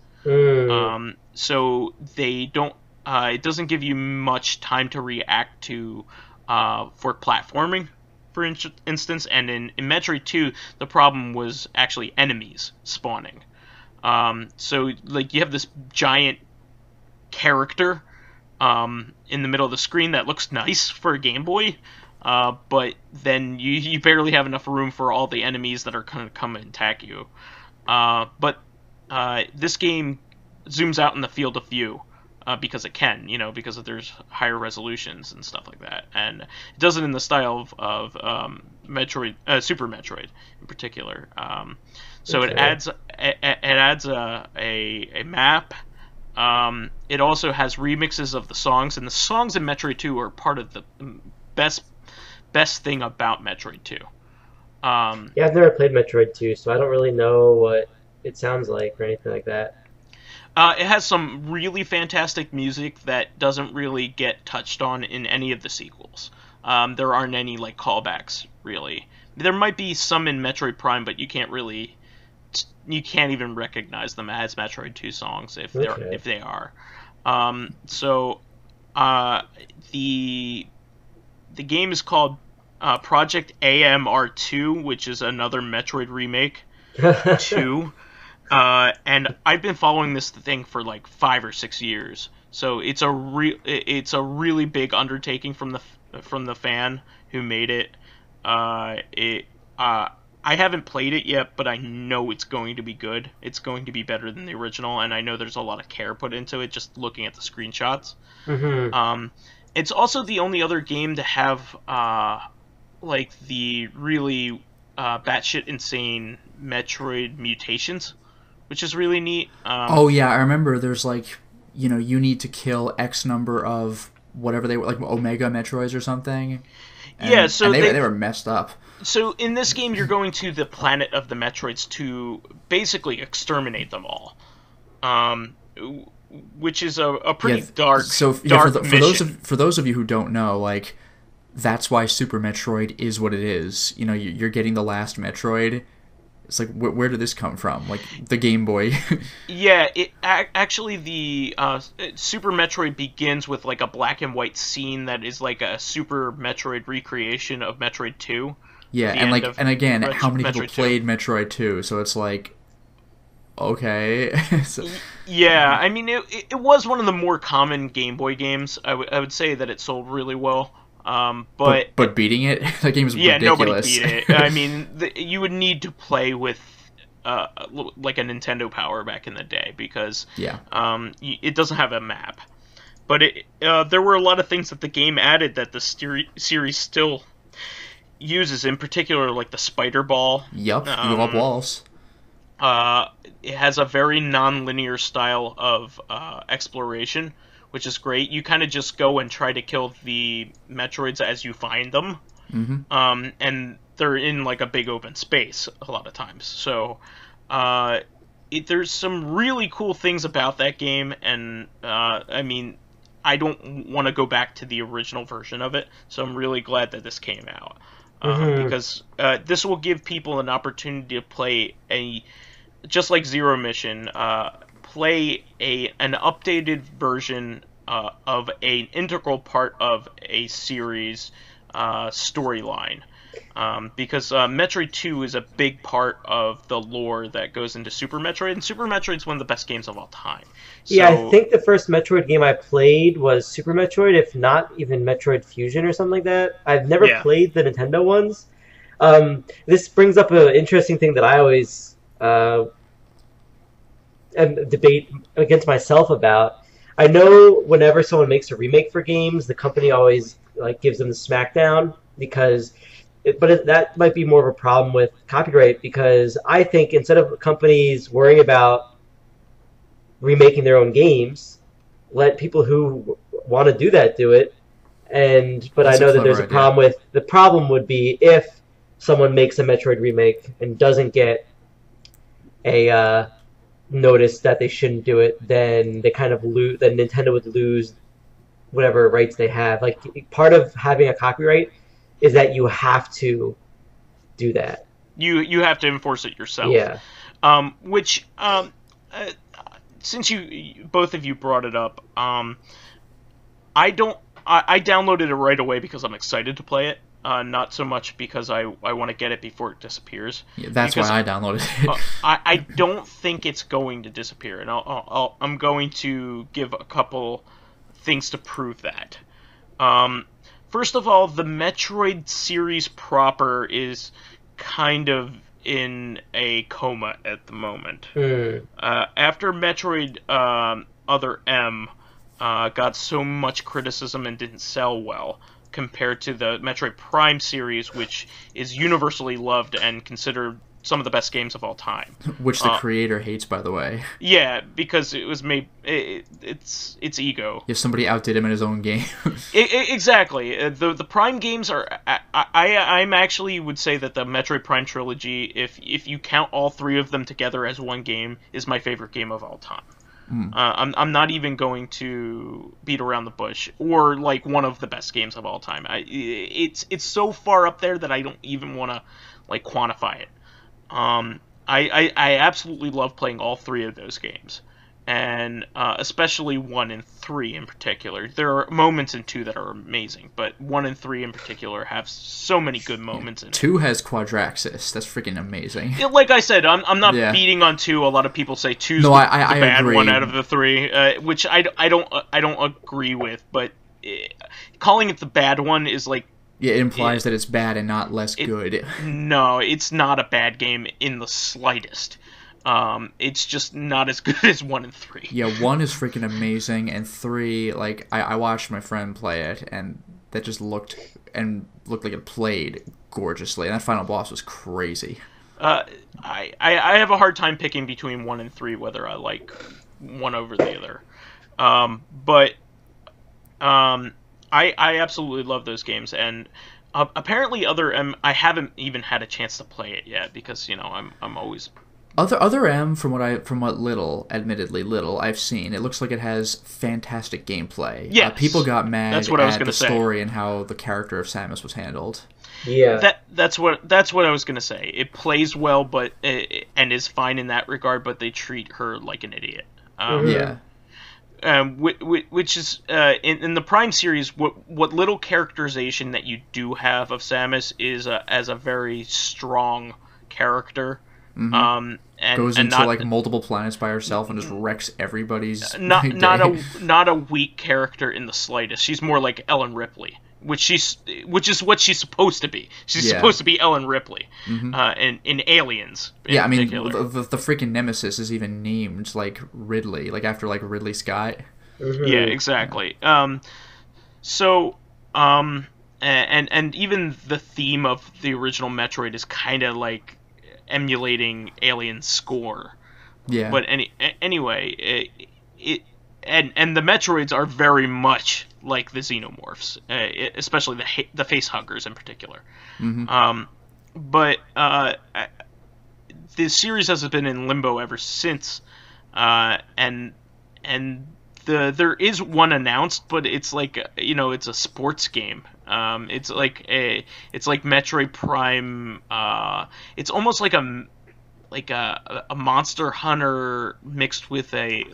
So they don't. It doesn't give you much time to react to for platforming, for instance. And in Metroid 2, the problem was actually enemies spawning. So like you have this giant character in the middle of the screen that looks nice for a Game Boy, but then you barely have enough room for all the enemies that are going to come and attack you. But this game zooms out in the field of view. Because it can, because there's higher resolutions and stuff like that, and it does it in the style of Metroid, Super Metroid in particular. So okay. it adds a map. It also has remixes of the songs, and the songs in Metroid 2 are part of the best thing about Metroid 2. Yeah, I've never played Metroid 2, so I don't really know what it sounds like or anything like that. It has some really fantastic music that doesn't really get touched on in any of the sequels. There aren't any like callbacks, really. There might be some in Metroid Prime, but you can't even recognize them as Metroid 2 songs if they are. The game is called Project AMR2, which is another Metroid remake 2. And I've been following this thing for like 5 or 6 years. So it's a really big undertaking from the fan who made it. I haven't played it yet, but I know it's going to be good. It's going to be better than the original, and I know there's a lot of care put into it just looking at the screenshots. Mm-hmm. It's also the only other game to have like the really batshit insane Metroid mutations, which is really neat. Oh yeah, I remember. There's like, you know, you need to kill X number of whatever they were, like Omega Metroids or something. And, so they were messed up. So in this game, you're going to the planet of the Metroids to basically exterminate them all, which is a pretty dark mission. For those of you who don't know, like, that's why Super Metroid is what it is. You know, you're getting the last Metroid. It's like, where did this come from? Like, the Game Boy. Yeah, actually the Super Metroid begins with like a black and white scene that is like a Super Metroid recreation of Metroid 2. Yeah, and again, how many people played Metroid 2? So it's like, okay. Yeah, I mean, it was one of the more common Game Boy games. I would say that it sold really well. But beating it, that game's ridiculous. Nobody beat it. I mean, you would need to play with like a Nintendo Power back in the day because it doesn't have a map. But there were a lot of things that the game added that the series still uses, in particular, like the spider ball. Yep, you go up walls. It has a very non-linear style of exploration, which is great. You kind of just go and try to kill the Metroids as you find them. Mm-hmm. And they're in like a big open space a lot of times. So there's some really cool things about that game, and I mean, I don't want to go back to the original version of it, so I'm really glad that this came out. Because this will give people an opportunity to play just like Zero Mission, play an updated version of an integral part of a series storyline. Because Metroid 2 is a big part of the lore that goes into Super Metroid, and Super Metroid's one of the best games of all time. So, yeah, I think the first Metroid game I played was Super Metroid, if not even Metroid Fusion or something like that. I've never played the Nintendo ones. This brings up an interesting thing that I always debate against myself about. I know whenever someone makes a remake for games, the company always like gives them the smackdown because... that might be more of a problem with copyright, because I think instead of companies worrying about remaking their own games, let people who want to do that do it. But I know that there's a problem with... The problem would be if someone makes a Metroid remake and doesn't get a notice that they shouldn't do it, then they kind of lose... Then Nintendo would lose whatever rights they have. Like, part of having a copyright is that you have to do that. You have to enforce it yourself. Yeah. Which, since both of you brought it up, I downloaded it right away because I'm excited to play it. Not so much because I want to get it before it disappears. Yeah, that's why I downloaded it. I don't think it's going to disappear, and I'm going to give a couple things to prove that. First of all, the Metroid series proper is kind of in a coma at the moment. After Metroid Other M got so much criticism and didn't sell well, compared to the Metroid Prime series, which is universally loved and considered some of the best games of all time. Which the creator hates, by the way. Yeah, because it was made... It's ego. If somebody outdid him in his own game. Exactly. The Prime games are... I'm actually would say that the Metroid Prime trilogy, if you count all three of them together as one game, is my favorite game of all time. I'm not even going to beat around the bush, or like one of the best games of all time. It's so far up there that I don't even want to like quantify it. I absolutely love playing all three of those games, and especially 1 and 3 in particular. There are moments in 2 that are amazing, but 1 and 3 in particular have so many good moments in it. 2 has Quadraxis. That's freaking amazing. Yeah, like I said, I'm not beating on 2. A lot of people say 2's the bad agree. one out of the 3, which I don't agree with. But calling it the bad one is like it implies that it's bad and not less good. No, it's not a bad game in the slightest. It's just not as good as 1 and 3. Yeah, 1 is freaking amazing, and 3, like, I watched my friend play it, and that just looked like it played gorgeously, and that final boss was crazy. I have a hard time picking between 1 and 3 whether I like one over the other. But I absolutely love those games, and apparently I haven't even had a chance to play it yet because I'm always. Other M, from what admittedly little I've seen, it looks like it has fantastic gameplay. Yes, people got mad that's what I was at the say. Story and how the character of Samus was handled. Yeah, that's what I was gonna say. It plays well, but and is fine in that regard, but they treat her like an idiot. Which is in the Prime series, what little characterization that you do have of Samus is as a very strong character. Mm-hmm. Goes into like multiple planets by herself and just wrecks everybody's not a weak character in the slightest. She's more like Ellen Ripley, which is what she's supposed to be. She's supposed to be Ellen Ripley, in Aliens. I mean the freaking nemesis is even named like Ridley, like after like Ridley Scott. Mm-hmm. Yeah, exactly. And even the theme of the original Metroid is kind of like emulating Alien's score. Yeah. But anyway, and the Metroids are very much like the Xenomorphs, especially the face huggers in particular. Mm-hmm. But the series has been in limbo ever since, and there is one announced, but it's like it's a sports game. It's like Metroid Prime. It's almost like a Monster Hunter mixed with a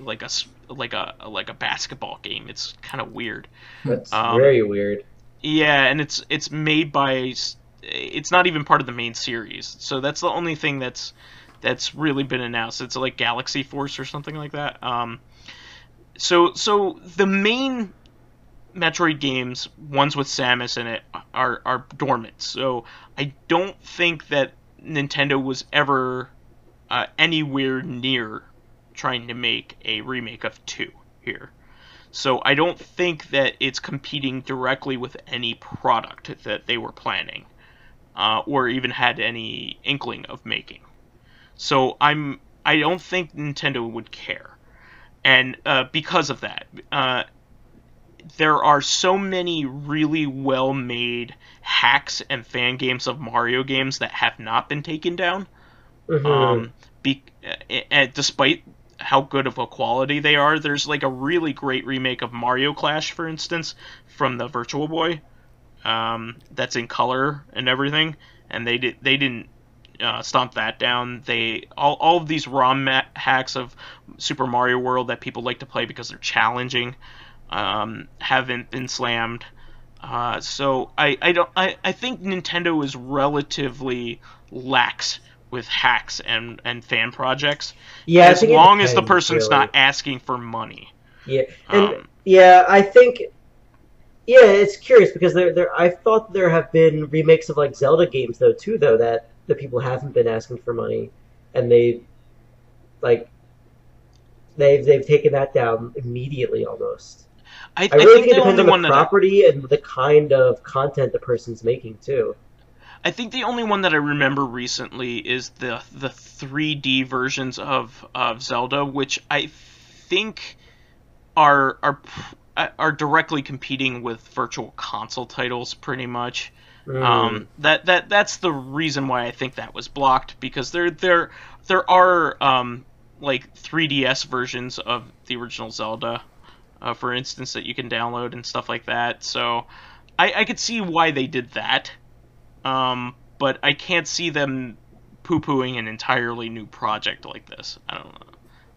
basketball game. It's kind of weird. That's very weird. Yeah, and it's made by. It's not even part of the main series, so that's the only thing that's really been announced. It's like Galaxy Force or something like that. So the main Metroid games, ones with Samus in it, are dormant. So I don't think that Nintendo was ever anywhere near trying to make a remake of 2 here. So I don't think that it's competing directly with any product that they were planning, or even had any inkling of making. So I don't think Nintendo would care. And because of that, there are so many really well-made hacks and fan games of Mario games that have not been taken down. Mm-hmm. Despite how good of a quality they are, there's like a really great remake of Mario Clash, for instance, from the Virtual Boy, that's in color and everything, and they didn't stomp that down. All of these ROM hacks of Super Mario World that people like to play because they're challenging haven't been slammed. So I think Nintendo is relatively lax with hacks and fan projects. Yeah, as long as the person's really not asking for money. Yeah, and I think. Yeah, it's curious because I thought there have been remakes of like Zelda games though that the people haven't been asking for money, and they've taken that down immediately almost. I really think it depends on the property and the kind of content the person's making too. I think the only one that I remember recently is the 3D versions of Zelda, which I think are directly competing with Virtual Console titles pretty much. That's the reason why I think that was blocked, because there are like 3DS versions of the original Zelda, for instance, that you can download and stuff like that. So I could see why they did that, but I can't see them poo-pooing an entirely new project like this. I don't know.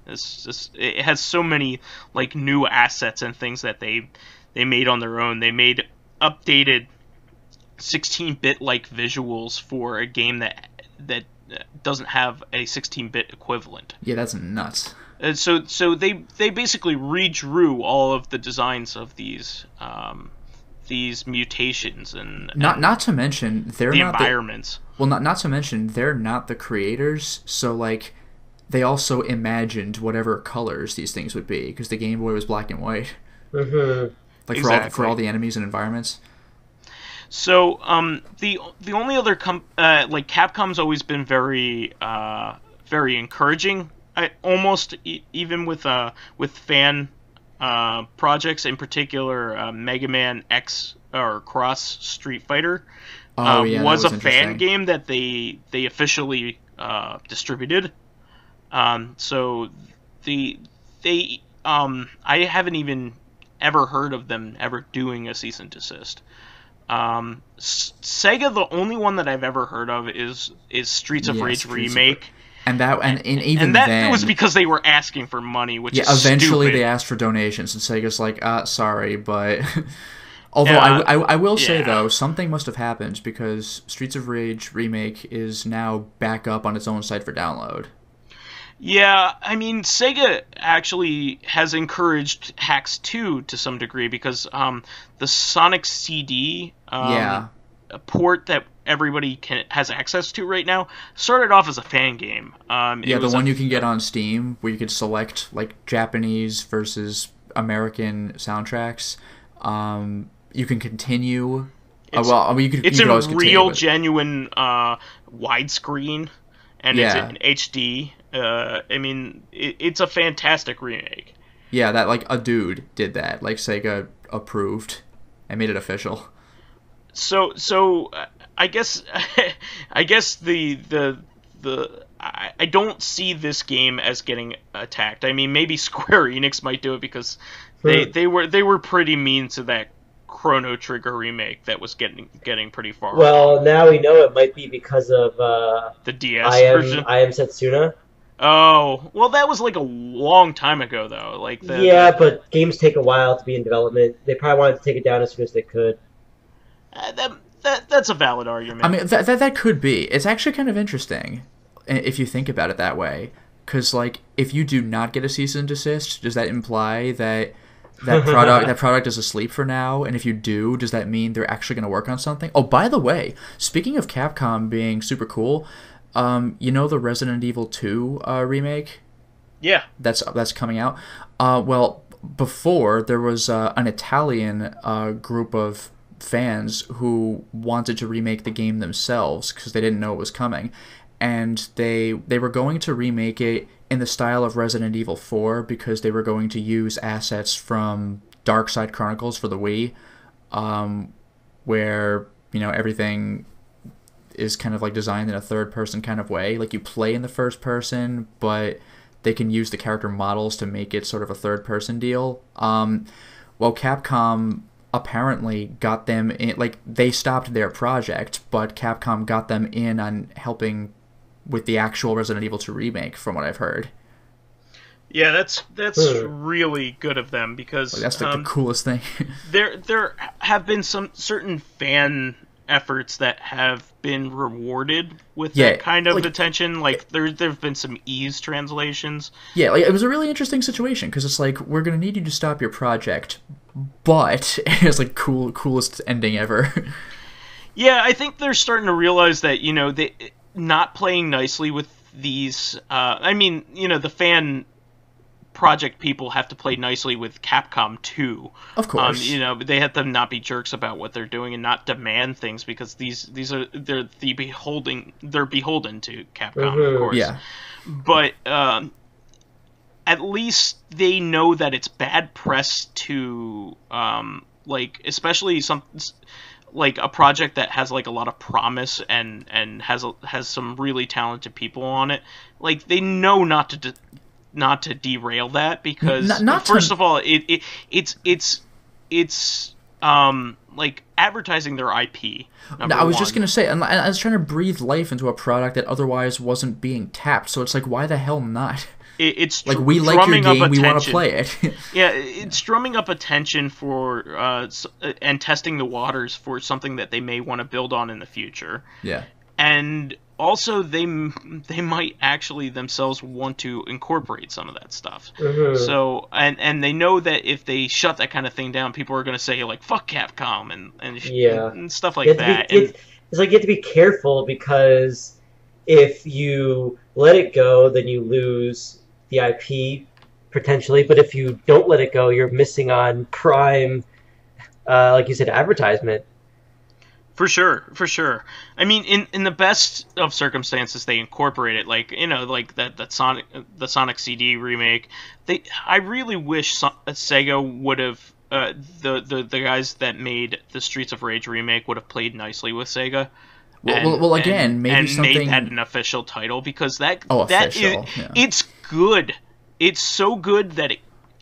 It has so many like new assets and things that they made on their own. They made updated 16-bit like visuals for a game that doesn't have a 16-bit equivalent. Yeah, that's nuts. And so they basically redrew all of the designs of these mutations and not to mention they're the not environments. Not to mention they're not the creators, so like they also imagined whatever colors these things would be because the Game Boy was black and white. Mm-hmm. Like Exactly. for all the enemies and environments. So the only other like Capcom's always been very encouraging. Even with fan projects, in particular Mega Man X or Cross Street Fighter was a fan game that they officially distributed. So I haven't even ever heard of them ever doing a cease and desist. Sega, the only one that I've ever heard of is Streets of Rage Remake. And that then was because they were asking for money, which is eventually stupid. They asked for donations, and Sega's like, sorry, but although I will say though, something must have happened because Streets of Rage Remake is now back up on its own site for download. Yeah, I mean, Sega actually has encouraged hacks too to some degree because the Sonic CD port that everybody has access to right now started off as a fan game. The one you can get on Steam where you could select like Japanese versus American soundtracks. You can continue. It's a real genuine widescreen, and it's in HD. I mean, it's a fantastic remake. Yeah, that like a dude did that. Like Sega approved and made it official. So I guess the I don't see this game as getting attacked. I mean, maybe Square Enix might do it because they were pretty mean to that Chrono Trigger remake that was getting pretty far. Well, now we know it might be because of the DS version. I Am Setsuna. Oh, well, that was like a long time ago, though. But games take a while to be in development. They probably wanted to take it down as soon as they could. That's a valid argument. I mean, that could be. It's actually kind of interesting if you think about it that way. Because, like, if you do not get a cease and desist, does that imply that product is asleep for now? And if you do, does that mean they're actually going to work on something? Oh, by the way, speaking of Capcom being super cool, you know the Resident Evil 2 remake? Yeah. That's coming out. Well, before, there was an Italian group of fans who wanted to remake the game themselves because they didn't know it was coming. And they were going to remake it in the style of Resident Evil 4 because they were going to use assets from Dark Side Chronicles for the Wii, where, you know, everything is kind of like designed in a third-person kind of way. Like, you play in the first person, but they can use the character models to make it sort of a third-person deal. Well, Capcom apparently got them in, like, they stopped their project, but Capcom got them in on helping with the actual Resident Evil 2 remake, from what I've heard. Yeah, that's really good of them because that's like the coolest thing. there have been some certain fan efforts that have been rewarded with that kind of attention. Like there've been some ease translations. Yeah, like it was a really interesting situation because it's like, we're gonna need you to stop your project, but it's like coolest ending ever. Yeah, I think they're starting to realize that, you know, they not playing nicely with these. I mean, you know, the fan project people have to play nicely with Capcom too. Of course. You know, they have to not be jerks about what they're doing and not demand things because they're beholden to Capcom, of course. Yeah. But at least they know that it's bad press to like, especially like a project that has like a lot of promise and has some really talented people on it. Like, they know not to derail that because first of all, it's like advertising their IP. I was just gonna say, and I was trying to breathe life into a product that otherwise wasn't being tapped. So it's like, why the hell not? it's like, we like your drumming game, up we want to attention. play it. Yeah, it's drumming up attention for and testing the waters for something that they may want to build on in the future. Yeah. And also, they might actually themselves want to incorporate some of that stuff. Mm-hmm. So, and they know that if they shut that kind of thing down, people are going to say, like, fuck Capcom and stuff like that. It's like you have to be careful, because if you let it go, then you lose the IP, potentially. But if you don't let it go, you're missing on prime, like you said, advertisement. For sure. I mean, in the best of circumstances, they incorporate it, like, you know, like the Sonic CD remake. I really wish Sega would have the guys that made the Streets of Rage remake would have played nicely with Sega. Well, again, maybe something... made that an official title, because official, yeah. It's good. It's so good that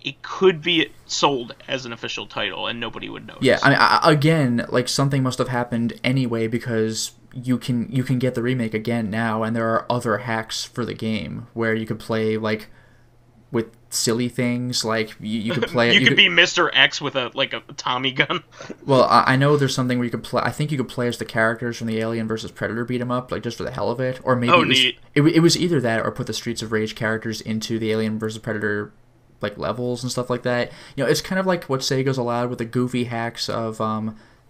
it could be sold as an official title and nobody would notice. Yeah, I mean, again, like, something must have happened anyway, because you can get the remake again now, and there are other hacks for the game where you could play, like, with silly things, like you could play. You could be Mr. X with a Tommy gun. Well, I know there's something where you could play. I think you could play as the characters from the Alien vs Predator beat 'em up, like, just for the hell of it, or maybe it was either that or put the Streets of Rage characters into the Alien vs Predator, like, levels and stuff like that. You know, it's kind of like what Sega's allowed with the goofy hacks of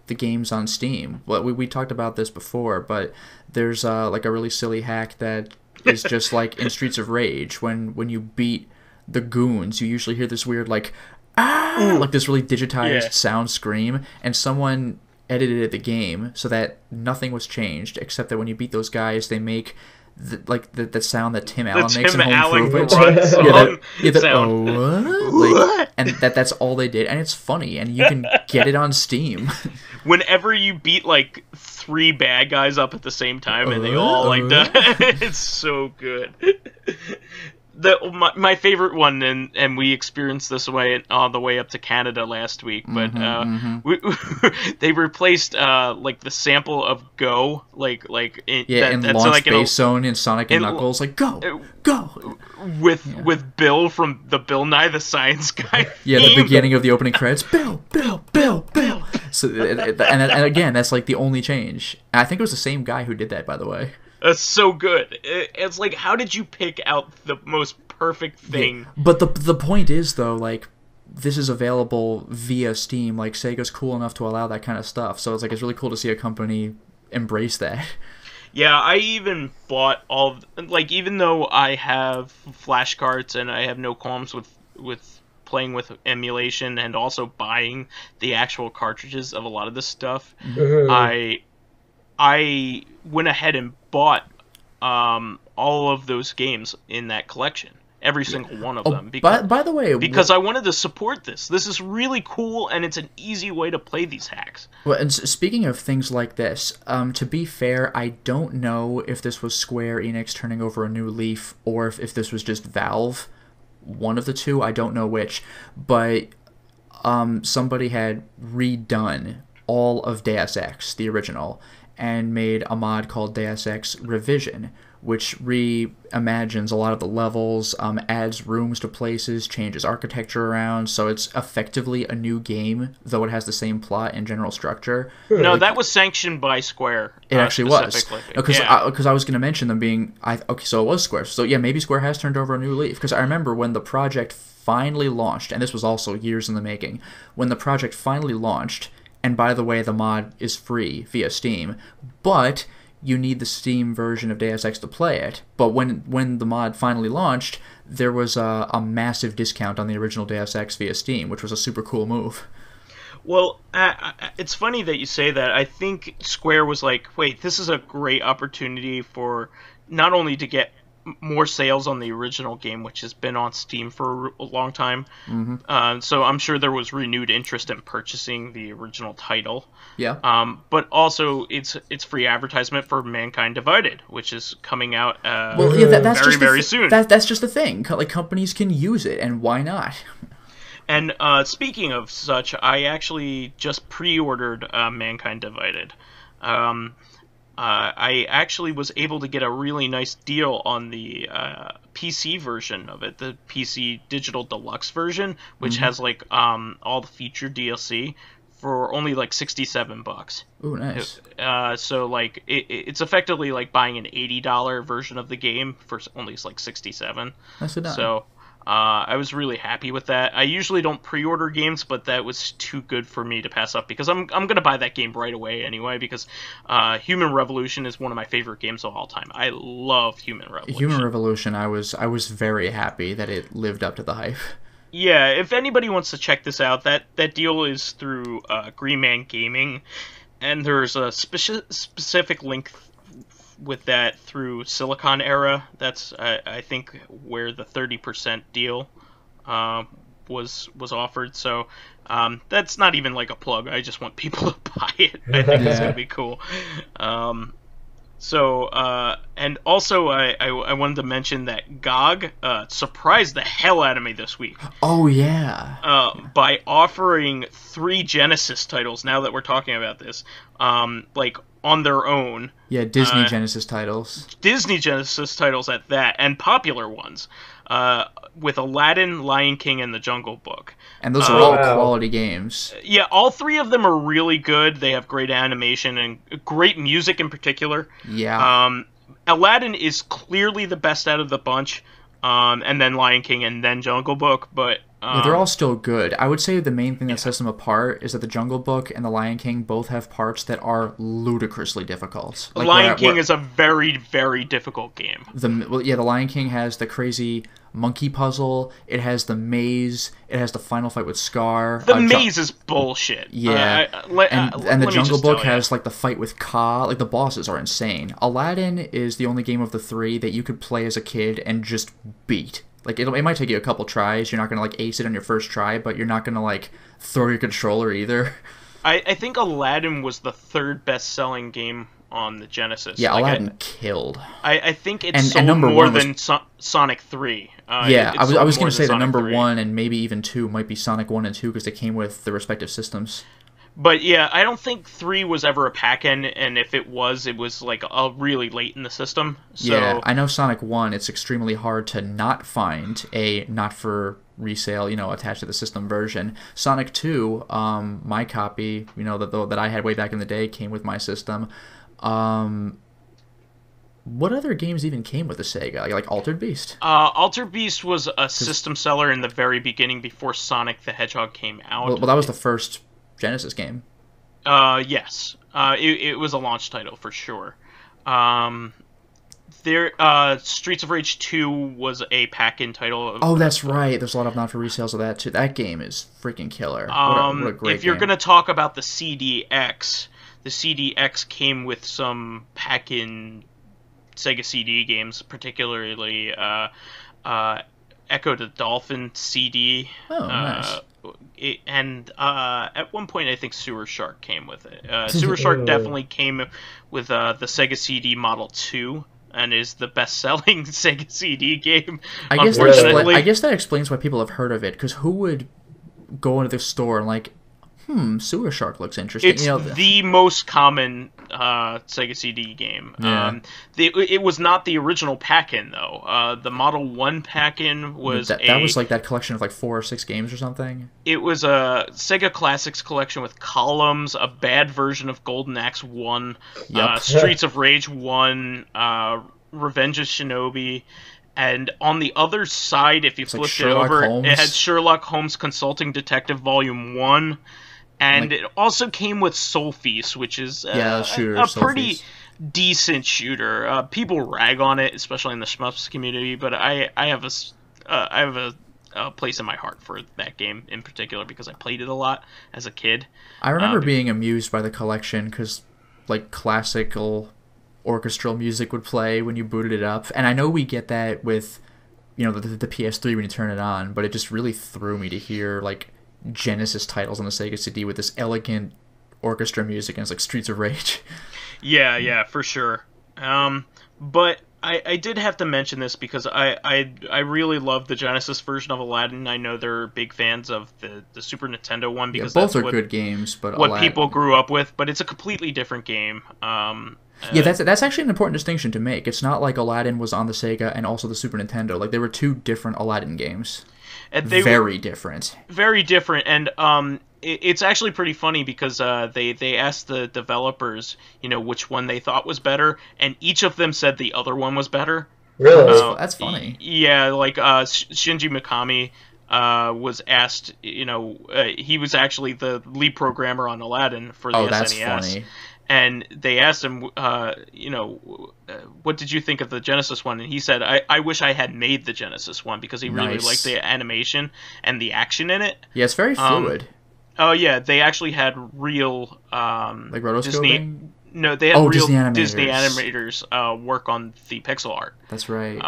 the games on Steam. Well, we talked about this before, but there's like a really silly hack that is just like in Streets of Rage, when you beat the goons, you usually hear this weird, like, like this really digitized sound scream, and someone edited the game so that nothing was changed, except that when you beat those guys, they make the sound that Tim Allen makes in Home Improvement. And that's all they did, and it's funny, and you can get it on Steam. Whenever you beat, like, 3 bad guys up at the same time, and they all, like, it's so good. My favorite one, and we experienced this way on the way up to Canada last week, but they replaced like the sample of Go, in Launch Base Zone in Sonic and Knuckles, like, go with Bill from the Bill Nye the Science Guy. Yeah, the beginning of the opening credits, Bill. So and again, that's like the only change. And I think it was the same guy who did that, by the way. So good. It's like, how did you pick out the most perfect thing? Yeah. But the point is, though, like, this is available via Steam. Like, Sega's cool enough to allow that kind of stuff. So it's like, it's really cool to see a company embrace that. Yeah, I even bought even though I have flashcards and I have no qualms with playing with emulation and also buying the actual cartridges of a lot of this stuff, I went ahead and bought all of those games in that collection. Every single one of them. Because, by the way... Because I wanted to support this. This is really cool, and it's an easy way to play these hacks. Well, and speaking of things like this, to be fair, I don't know if this was Square Enix turning over a new leaf, or if this was just Valve. One of the two, I don't know which. But somebody had redone all of Deus Ex, the original, and made a mod called Deus Ex Revision, which reimagines a lot of the levels, adds rooms to places, changes architecture around, so it's effectively a new game, though it has the same plot and general structure. No, that was sanctioned by Square. It actually was. Because I was going to mention them being... so it was Square. So yeah, maybe Square has turned over a new leaf, because I remember when the project finally launched, and this was also years in the making, when the project finally launched, and by the way, the mod is free via Steam, but... you need the Steam version of Deus Ex to play it. But when the mod finally launched, there was a massive discount on the original Deus Ex via Steam, which was a super cool move. Well, it's funny that you say that. I think Square was like, wait, this is a great opportunity for not only to get more sales on the original game, which has been on Steam for a long time. Mm-hmm. So I'm sure there was renewed interest in purchasing the original title. Yeah. But also it's free advertisement for Mankind Divided, which is coming out that's very soon. That's just the thing. Like, companies can use it, and why not? And speaking of such, I actually just pre-ordered Mankind Divided. I actually was able to get a really nice deal on the PC version of it, the PC Digital Deluxe version, which has like all the featured DLC for only like $67. Ooh, nice. So like it's effectively like buying an $80 version of the game for only like $67. Nicely done. So I was really happy with that. I usually don't pre-order games, but that was too good for me to pass up because I'm gonna buy that game right away anyway because Human Revolution is one of my favorite games of all time. I love Human Revolution. Human Revolution, I was very happy that it lived up to the hype. Yeah, if anybody wants to check this out, that deal is through Green Man Gaming, and there's a specific link with that through Silicon Era. That's I think where the 30% deal was offered. So that's not even like a plug. I just want people to buy it. I think it's gonna be cool. And also I wanted to mention that GOG surprised the hell out of me this week. Oh yeah. By offering 3 Genesis titles. Now that we're talking about this, like on their own. Yeah, Disney Genesis titles. Disney Genesis titles at that, and popular ones. With Aladdin, Lion King, and The Jungle Book. And those are all quality games. Yeah, all 3 of them are really good. They have great animation and great music in particular. Yeah. Aladdin is clearly the best out of the bunch, and then Lion King, and then Jungle Book, but... yeah, they're all still good. I would say the main thing that sets them apart is that the Jungle Book and the Lion King both have parts that are ludicrously difficult. Like Lion King is a very, very difficult game. The Lion King has the crazy monkey puzzle. It has the maze. It has the final fight with Scar. The maze is bullshit. Yeah, and the Jungle Book has like the fight with Kaa. Like the bosses are insane. Aladdin is the only game of the 3 that you could play as a kid and just beat. Like, it might take you a couple tries. You're not going to, like, ace it on your first try, but you're not going to, like, throw your controller either. I think Aladdin was the 3rd best-selling game on the Genesis. Yeah, like Aladdin killed. I think it sold more than Sonic 3. Yeah, I was going to say that number 1 and maybe even 2 might be Sonic 1 and 2 because they came with the respective systems. But yeah, I don't think 3 was ever a pack-in, and if it was like really late in the system. So... Yeah, I know Sonic 1, it's extremely hard to not find a not for resale, attached to the system version. Sonic 2, my copy, that I had way back in the day came with my system. What other games even came with the Sega? Like Altered Beast? Altered Beast was a system seller in the very beginning before Sonic the Hedgehog came out. Well, that was the first Genesis game. Yes. It was a launch title for sure. Streets of Rage 2 was a pack-in title. Oh, that's right. There's a lot of not-for-resales of that, too. That game is freaking killer. What a great if you're game. going to talk about the CDX, the CDX came with some pack-in Sega CD games, particularly Echo the Dolphin CD. Oh, nice. At one point, I think Sewer Shark came with it. Sewer Shark definitely came with the Sega CD Model 2, and is the best-selling Sega CD game. I guess that explains why people have heard of it, because who would go into the store and like, Sewer Shark looks interesting. It's the most common Sega CD game. Yeah. It was not the original pack-in, though. The Model 1 pack-in was that was like that collection of like 4 or 6 games or something? It was a Sega Classics collection with Columns, a bad version of Golden Axe 1, Streets of Rage 1, Revenge of Shinobi, and on the other side, if you flipped it over, it had Sherlock Holmes Consulting Detective Volume 1, and it also came with Soul Feast, which is a pretty decent shooter. People rag on it, especially in the Shmups community, but I have a place in my heart for that game in particular because I played it a lot as a kid. I remember being amused by the collection because like classical orchestral music would play when you booted it up, and I know we get that with the PS3 when you turn it on, but it just really threw me to hear like Genesis titles on the Sega CD with this elegant orchestra music, and it's like Streets of Rage. Yeah, for sure. But I did have to mention this because I really love the Genesis version of Aladdin. I know they're big fans of the Super Nintendo one because both that's are good games, but what Aladdin, people grew up with. But it's a completely different game. Yeah, that's actually an important distinction to make. It's not like Aladdin was on the Sega and also the Super Nintendo. Like, there were two different Aladdin games. Very different. Very different, and it's actually pretty funny because they asked the developers, which one they thought was better, and each of them said the other one was better. Really? That's funny. Yeah, like Shinji Mikami was asked, he was actually the lead programmer on Aladdin for the SNES. That's funny. And they asked him, what did you think of the Genesis one? And he said, I wish I had made the Genesis one because he really liked the animation and the action in it. Yeah, it's very fluid. Oh yeah, they actually had real like rotoscoping? Disney. No, they had real Disney animators work on the pixel art. That's right.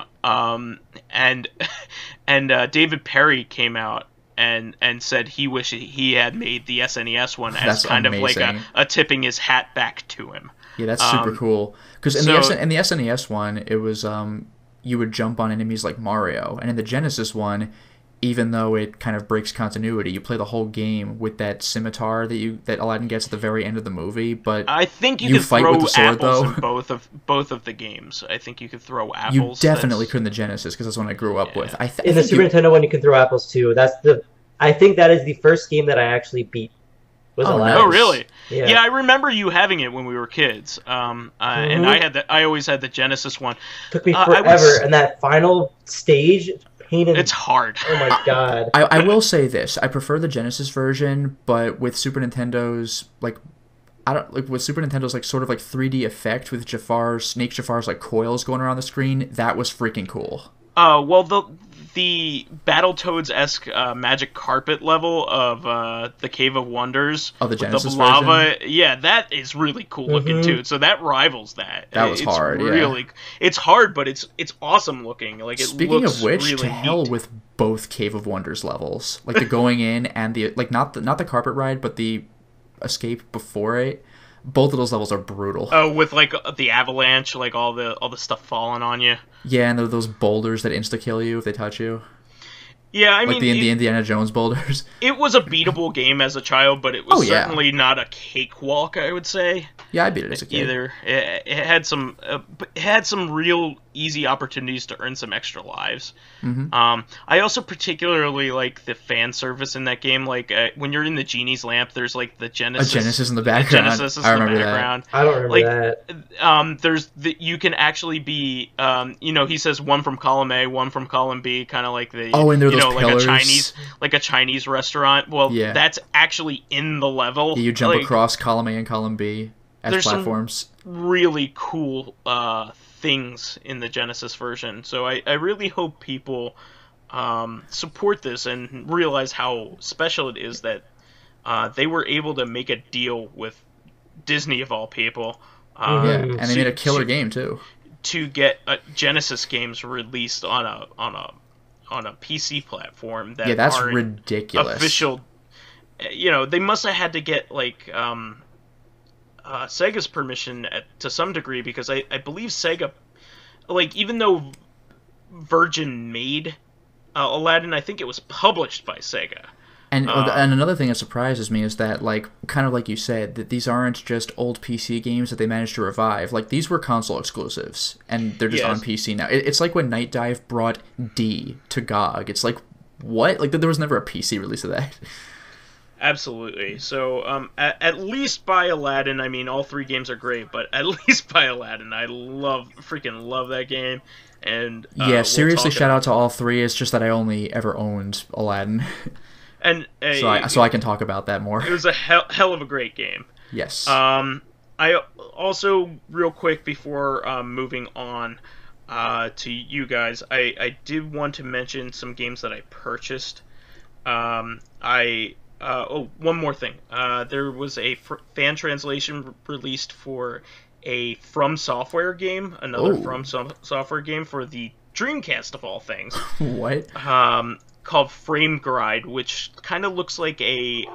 And David Perry came out and said he wished he had made the SNES one as kind amazing. of like a tipping his hat back to him. Yeah, that's super cool. Because in the SNES one, it was you would jump on enemies like Mario, and in the Genesis one, even though it kind of breaks continuity, you play the whole game with that scimitar that Aladdin gets at the very end of the movie. But I think you could fight throw with the sword, apples though. in both of the games. I think you could throw apples. You definitely could in the Genesis because that's one I grew up with. In the Super Nintendo one, you can throw apples too. I think that is the first game that I actually beat. Aladdin. Oh, really? Yeah. I remember you having it when we were kids. And I always had the Genesis one. Took me forever, and that final stage. It's hard. Oh my god. I will say this: I prefer the Genesis version, but with Super Nintendo's Super Nintendo's like sort of like 3D effect with Snake Jafar's like coils going around the screen, that was freaking cool. Well, the Battletoads-esque magic carpet level of the Cave of Wonders the Genesis with the lava, version? Yeah, that is really cool looking too. So that rivals that. That was hard. Yeah. It's hard, but it's awesome looking. Like Speaking of which, really to hell with both Cave of Wonders levels, like the going in and the not the carpet ride, but the escape before it. Both of those levels are brutal. Oh, with like the avalanche, like all the stuff falling on you. Yeah, and those boulders that insta kill you if they touch you. Yeah, I mean, the Indiana Jones boulders. It was a beatable game as a child, but it was certainly not a cakewalk, I would say. Yeah, I beat it as a kid. Either it had some real easy opportunities to earn some extra lives. Mm-hmm. I also particularly like the fan service in that game. Like when you're in the genie's lamp, there's like the Genesis. A Genesis in the background. I remember that. I don't remember that. There's you can actually be. He says one from column A, one from column B, kind of like the. Oh, and there are those pillars. like a Chinese restaurant. Well, that's actually in the level. Yeah, you jump across column A and column B as platforms. Some really cool things in the Genesis version. So I really hope people support this and realize how special it is that they were able to make a deal with Disney of all people. And they made a killer game too. To get Genesis games released on a PC platform that that's ridiculous. Official, they must have had to get like Sega's permission to some degree because I believe Sega, like even though Virgin made Aladdin, I think it was published by Sega. And another thing that surprises me is that, like, kind of like you said, that these aren't just old PC games that they managed to revive. Like, these were console exclusives, and they're just on PC now. It's like when Night Dive brought D to GOG. It's like, what? Like, there was never a PC release of that. Absolutely. So, at least buy Aladdin. I mean, all three games are great, but at least buy Aladdin. I freaking love that game. And seriously, shout out to all three. It's just that I only ever owned Aladdin. And so I can talk about that more. It was a hell of a great game. Yes. I also, real quick before moving on to you guys, I did want to mention some games that I purchased. One more thing. There was a fan translation released for a From Software game, another From Software game for the Dreamcast of all things. What? Called Frame Gride, which kind of looks like a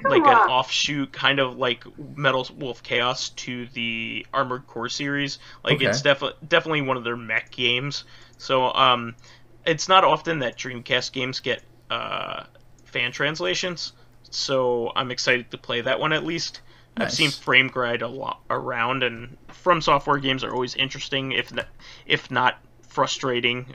like an offshoot, kind of like Metal Wolf Chaos to the Armored Core series. Like Okay. it's definitely one of their mech games. So it's not often that Dreamcast games get fan translations. So I'm excited to play that one at least. Nice. I've seen Frame Gride a lot around, and From Software games are always interesting, if not frustrating.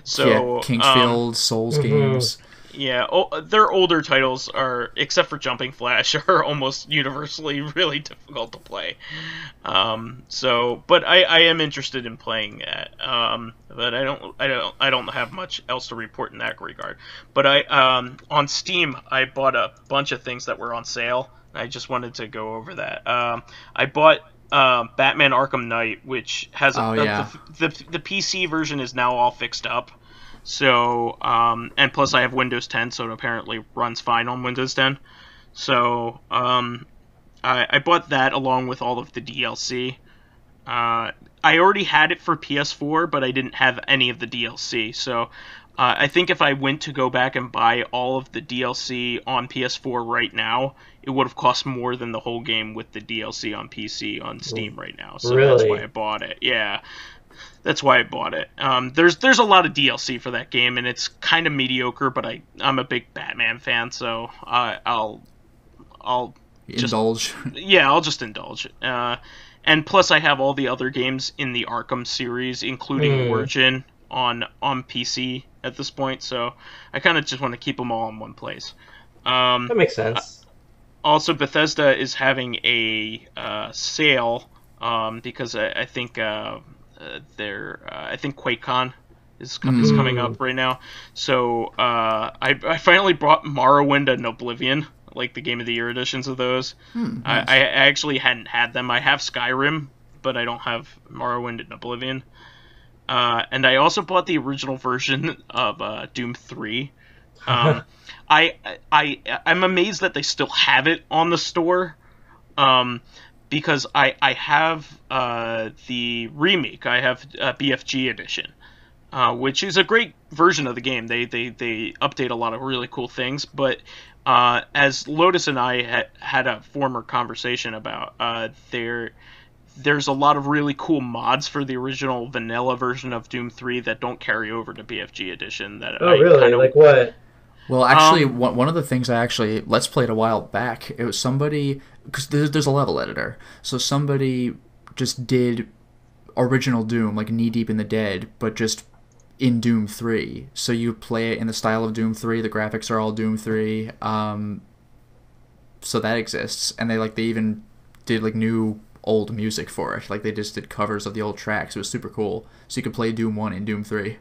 So yeah, Kingsfield, Souls games. yeah, their older titles are, except for Jumping Flash, are almost universally really difficult to play. But I am interested in playing that. But I don't have much else to report in that regard. But on Steam I bought a bunch of things that were on sale. I just wanted to go over that. I bought Batman Arkham Knight, which has the PC version is now all fixed up. So, and plus I have Windows 10, so it apparently runs fine on Windows 10. So, I bought that along with all of the DLC. I already had it for PS4, but I didn't have any of the DLC. So, I think if I went to go back and buy all of the DLC on PS4 right now, it would have cost more than the whole game with the DLC on PC on Steam right now. So really? That's why I bought it. Yeah. That's why I bought it. There's a lot of DLC for that game, and it's kind of mediocre. But I'm a big Batman fan, so I'll indulge. Yeah, I'll just indulge. And plus, I have all the other games in the Arkham series, including Origin on PC at this point. So I kind of just want to keep them all in one place. That makes sense. Also, Bethesda is having a sale because I think. I think QuakeCon is coming up right now. So I finally brought Morrowind and Oblivion, like the Game of the Year editions of those. Nice. I actually hadn't had them. I have Skyrim, but I don't have Morrowind and Oblivion. And I also bought the original version of Doom 3. I'm amazed that they still have it on the store. Because I have the remake. I have BFG edition, which is a great version of the game. They update a lot of really cool things. But as Lotus and I had a former conversation about, there's a lot of really cool mods for the original vanilla version of Doom 3 that don't carry over to BFG edition. Really? Like what? Well, actually, one of the things I actually Let's Played a while back, it was somebody, because there's a level editor, so somebody just did original Doom, like Knee Deep in the Dead, but just in Doom 3. So you play it in the style of Doom 3, the graphics are all Doom 3, so that exists, and they even did like new old music for it, like they just did covers of the old tracks. It was super cool, so you could play Doom 1 and Doom 3.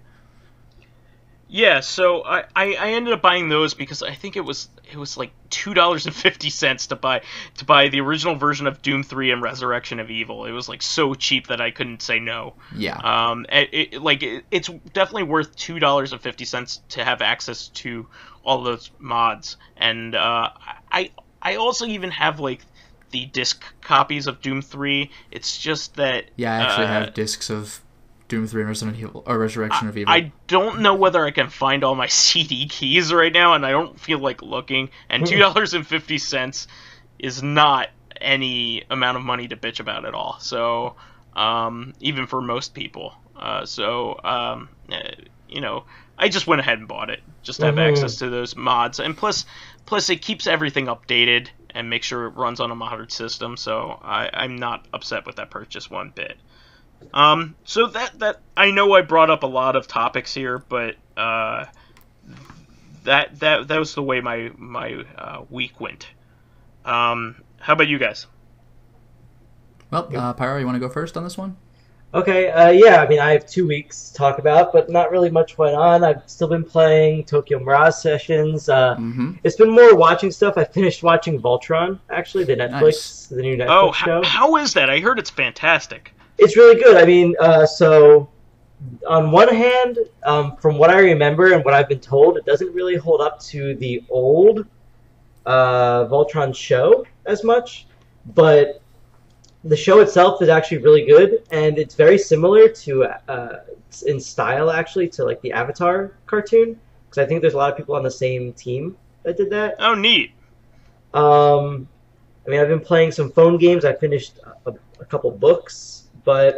Yeah, so I ended up buying those because I think it was like $2.50 to buy the original version of Doom 3 and Resurrection of Evil. It was like so cheap that I couldn't say no. Yeah. It's definitely worth $2.50 to have access to all those mods, and I also even have like the disc copies of Doom 3. It's just that I actually have discs of Doom 3 and Resurrection of Evil. I don't know whether I can find all my CD keys right now, and I don't feel like looking. And $2.50 is not any amount of money to bitch about at all. So, even for most people. I just went ahead and bought it just to have access to those mods. And plus it keeps everything updated and makes sure it runs on a modern system. So I'm not upset with that purchase one bit. So that I know I brought up a lot of topics here, but that was the way my week went. How about you guys? Well, Pyro, you want to go first on this one? Okay, yeah, I mean, I have 2 weeks to talk about, but not really much went on. I've still been playing Tokyo Mirage Sessions. It's been more watching stuff. I finished watching Voltron, actually, the new Netflix show. How is that? I heard it's fantastic. It's really good. I mean, so on one hand, from what I remember and what I've been told, it doesn't really hold up to the old Voltron show as much, but the show itself is actually really good, and it's very similar to, in style actually, to like the Avatar cartoon, because I think there's a lot of people on the same team that did that. Oh, neat. I mean, I've been playing some phone games. I finished a couple books, but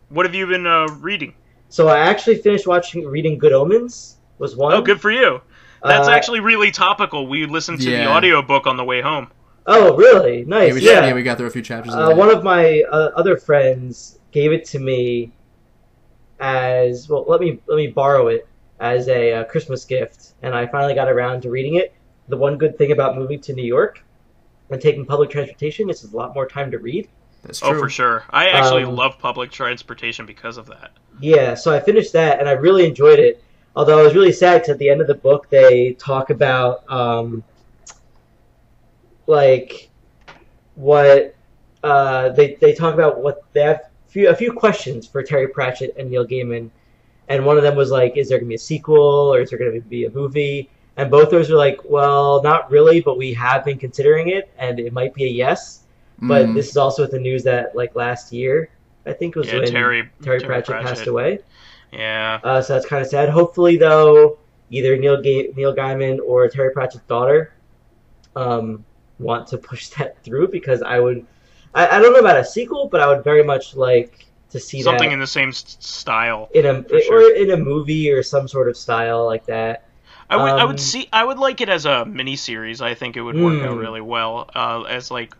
What have you been reading? so I actually finished reading Good Omens. Was one. Oh, good for you. That's actually really topical. We listened to the audiobook on the way home. Oh, really? Nice. Yeah, we got through a few chapters of that. One of my other friends gave it to me as well. Let me borrow it as a Christmas gift, and I finally got around to reading it. The one good thing about moving to New York and taking public transportation is a lot more time to read. That's true. Oh, for sure. I actually love public transportation because of that. Yeah, so I finished that, and I really enjoyed it. Although I was really sad because at the end of the book they talk about like what they talk about what they have a few questions for Terry Pratchett and Neil Gaiman, and one of them was like, is there going to be a sequel or is there going to be a movie? And both of those were like, well, not really, but we have been considering it, and it might be a yes. But this is also with the news that like last year, I think it was when Terry Pratchett passed away. Yeah. So that's kind of sad. Hopefully, though, either Neil Gaiman or Terry Pratchett's daughter want to push that through, because I don't know about a sequel, but I would very much like to see something that in the same style in a movie or some sort of style like that. I would like it as a miniseries. I think it would work out really well as like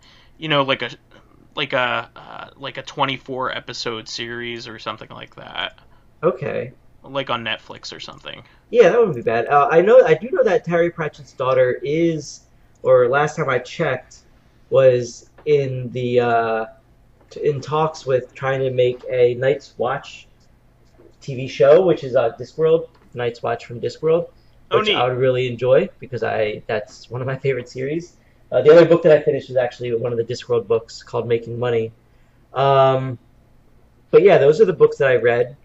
a 24 episode series or something like that. Okay. Like on Netflix or something. Yeah, that wouldn't be bad. I do know that Terry Pratchett's daughter is, or last time I checked, was in the in talks with trying to make a Night's Watch TV show, which is Discworld, Night's Watch from Discworld, which I would really enjoy because that's one of my favorite series. The other book that I finished was actually one of the Discworld books called Making Money. But yeah, those are the books that I read.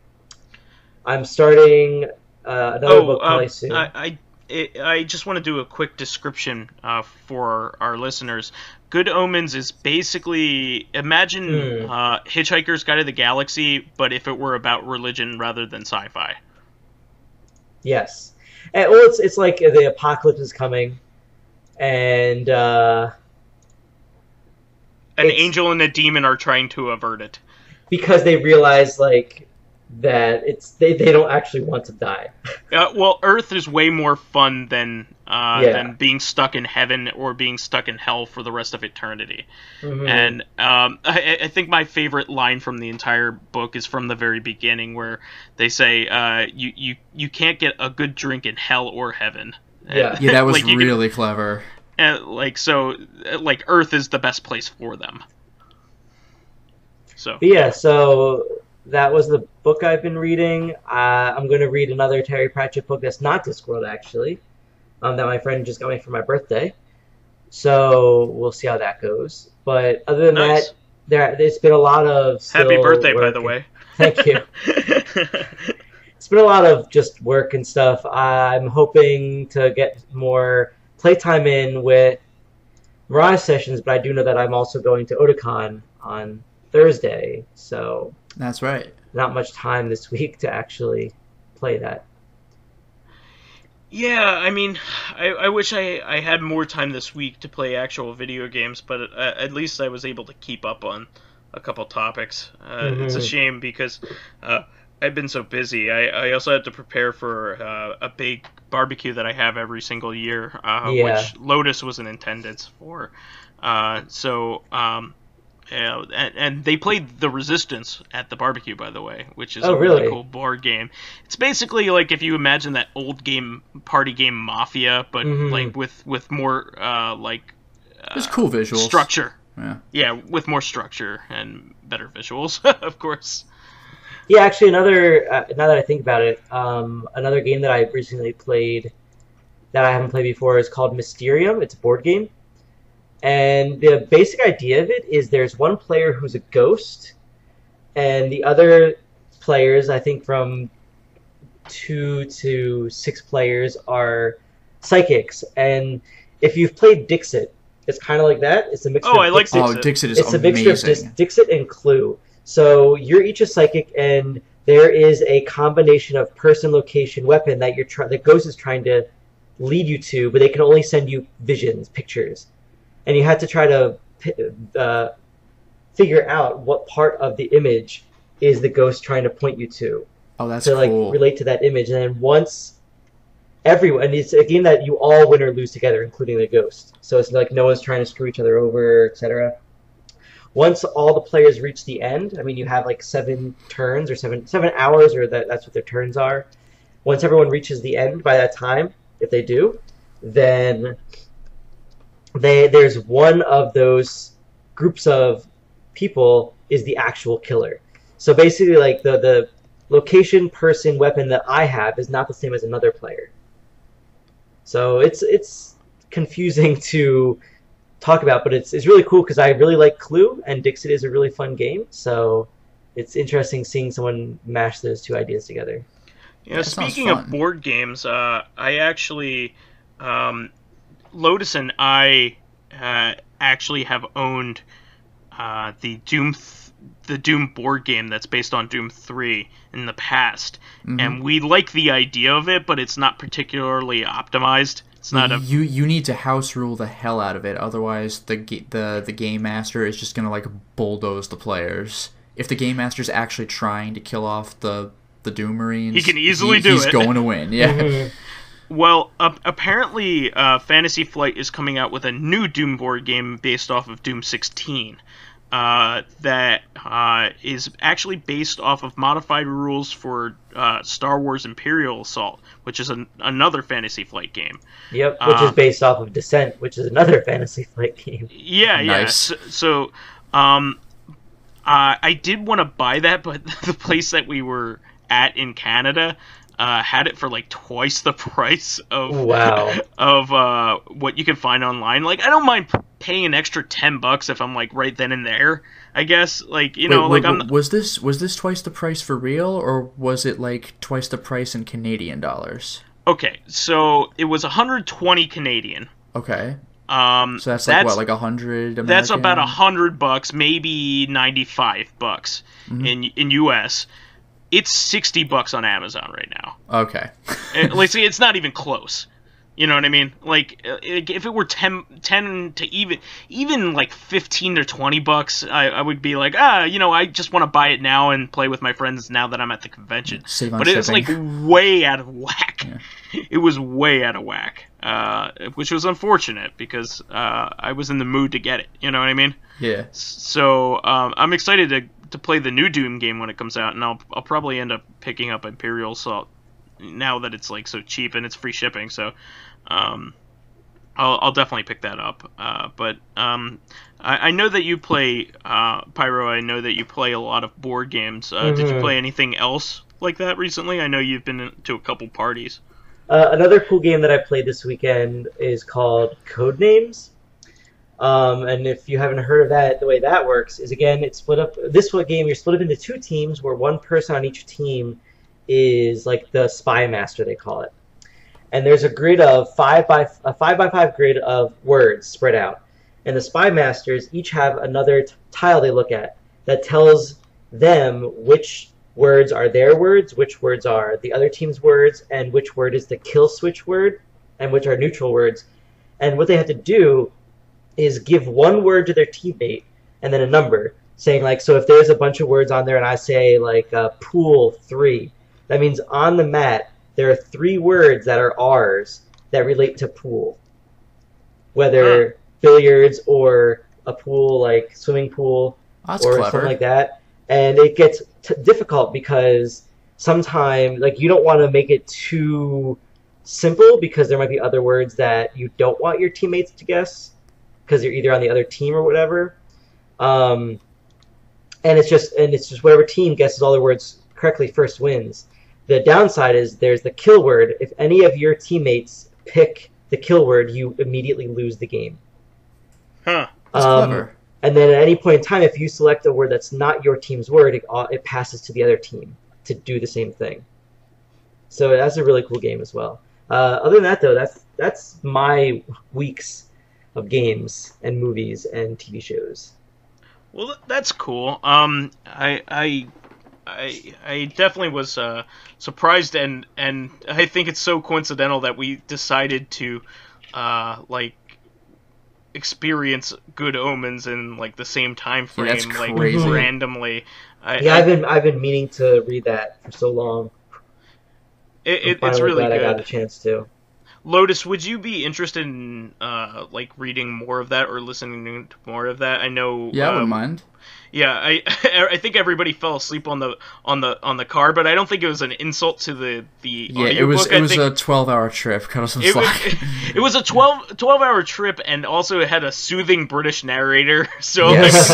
I'm starting another book probably soon. I just want to do a quick description for our listeners. Good Omens is basically, imagine Hitchhiker's Guide to the Galaxy, but if it were about religion rather than sci-fi. Yes. And, well, it's like the apocalypse is coming, and an angel and a demon are trying to avert it. Because they realize, like, that they don't actually want to die. Well, Earth is way more fun than being stuck in heaven or being stuck in hell for the rest of eternity. Mm-hmm. And I think my favorite line from the entire book is from the very beginning, where they say, "You can't get a good drink in hell or heaven." Yeah, that was like, really clever. And like Earth is the best place for them. So so that was the book I've been reading. I'm going to read another Terry Pratchett book that's not Discworld, actually, that my friend just got me for my birthday. So we'll see how that goes. But other than that, there's been a lot of happy birthday, by the way. Thank you. It's been a lot of just work and stuff. I'm hoping to get more playtime in with Mirage sessions, but I do know that I'm also going to Otakon on Thursday, so that's right. Not much time this week to actually play that. Yeah, I mean, I wish I had more time this week to play actual video games, but at least I was able to keep up on a couple topics. It's a shame because I've been so busy. I also had to prepare for a big barbecue that I have every single year, which Lotus was in attendance for. And they played The Resistance at the barbecue, by the way, which is a really cool board game. It's basically like if you imagine that old party game Mafia, but like with more there's cool visuals, structure. Yeah, with more structure and better visuals, of course. Yeah, actually, now that I think about it, another game that I recently played that I haven't played before is called Mysterium. It's a board game. And the basic idea of it is there's one player who's a ghost, and the other players, I think from 2 to 6 players, are psychics. And if you've played Dixit, it's kind of like that. It's a mixture. I like Dixit. Dixit is it's amazing. It's a mixture of Dixit and Clue. So you're each a psychic, and there is a combination of person, location, weapon that the ghost is trying to lead you to, but they can only send you visions, pictures, and you have to try to figure out what part of the image is the ghost trying to point you to. Oh, that's to cool. Relate to that image, and then once everyone, and it's a game that you all win or lose together, including the ghost. So it's like no one's trying to screw each other over, etc. Once all the players reach the end, I mean, you have like 7 turns or 7 hours, or that's what their turns are. Once everyone reaches the end by that time, if they do, then there's one of those groups of people is the actual killer. So basically, like the location, person, weapon that I have is not the same as another player. So it's confusing to talk about, but it's really cool because I really like Clue, and Dixit is a really fun game. So it's interesting seeing someone mash those two ideas together. Yeah, speaking of board games, I actually, Lotus and I actually have owned the Doom board game that's based on Doom 3 in the past, and we like the idea of it, but it's not particularly optimized. It's not you need to house rule the hell out of it, otherwise the game master is just gonna like bulldoze the players. If the game master's actually trying to kill off the Doom Marines, he can easily do it. He's going to win. Yeah. Well, apparently, Fantasy Flight is coming out with a new Doom board game based off of Doom 16. That is actually based off of modified rules for Star Wars Imperial Assault, which is another Fantasy Flight game. Yep, which is based off of Descent, which is another Fantasy Flight game. Yeah, nice. Yeah. So I did want to buy that, but the place that we were at in Canada had it for like twice the price of what you can find online. Like, I don't mind paying an extra $10 if I'm like right then and there. I guess, like, you know, like was this twice the price for real, or was it like twice the price in Canadian dollars? Okay, so it was 120 Canadian. Okay. So that's like what, like 100 American? That's about $100, maybe $95 in US. It's $60 on Amazon right now. Okay. Like, see, it's not even close. You know what I mean? Like, if it were 10 to even like $15 to $20, I would be like, you know, I just want to buy it now and play with my friends now that I'm at the convention. Save on but shipping. It's like way out of whack. Yeah. It was way out of whack, which was unfortunate because I was in the mood to get it. You know what I mean? Yeah. So I'm excited to play the new Doom game when it comes out, and I'll probably end up picking up Imperial Assault now that it's like so cheap and it's free shipping. So I'll definitely pick that up. But I know that you play Pyro. I know that you play a lot of board games. Did you play anything else like that recently? I know you've been to a couple parties. Another cool game that I played this weekend is called Codenames. And if you haven't heard of that, the way that works is, again, it's split up. This game, you're split up into 2 teams where one person on each team is like the spy master, they call it. And there's a grid of 5 by 5 grid of words spread out. And the spy masters each have another tile they look at that tells them which words are their words, which words are the other team's words, and which word is the kill switch word, and which are neutral words. And what they have to do is give one word to their teammate and then a number, saying, like, so if there's a bunch of words on there and I say, like, pool 3, that means on the mat there are 3 words that are ours that relate to pool. Whether billiards or a pool, like swimming pool, That's or clever. something like that. And it gets difficult because sometimes, like, you don't want to make it too simple because there might be other words that you don't want your teammates to guess because you're either on the other team or whatever. And it's just whatever team guesses all the words correctly first wins. The downside is there's the kill word. If any of your teammates pick the kill word, you immediately lose the game. Huh. That's clever. And then at any point in time, if you select a word that's not your team's word, it passes to the other team to do the same thing. So that's a really cool game as well. Other than that, though, that's my weeks of games and movies and TV shows. Well, that's cool. I definitely was surprised, and I think it's so coincidental that we decided to like experience Good Omens in like the same time frame, that's like crazy. randomly. I've been meaning to read that for so long. It's really glad good. I got a chance to. Lotus, would you be interested in like reading more of that or listening to more of that? I know. Yeah, I wouldn't mind. Yeah, I think everybody fell asleep on the car, but I don't think it was an insult to the Yeah, audiobook. it was a 12-hour trip. Cut us some slack. It was a 12-hour trip, and also it had a soothing British narrator. So Yes.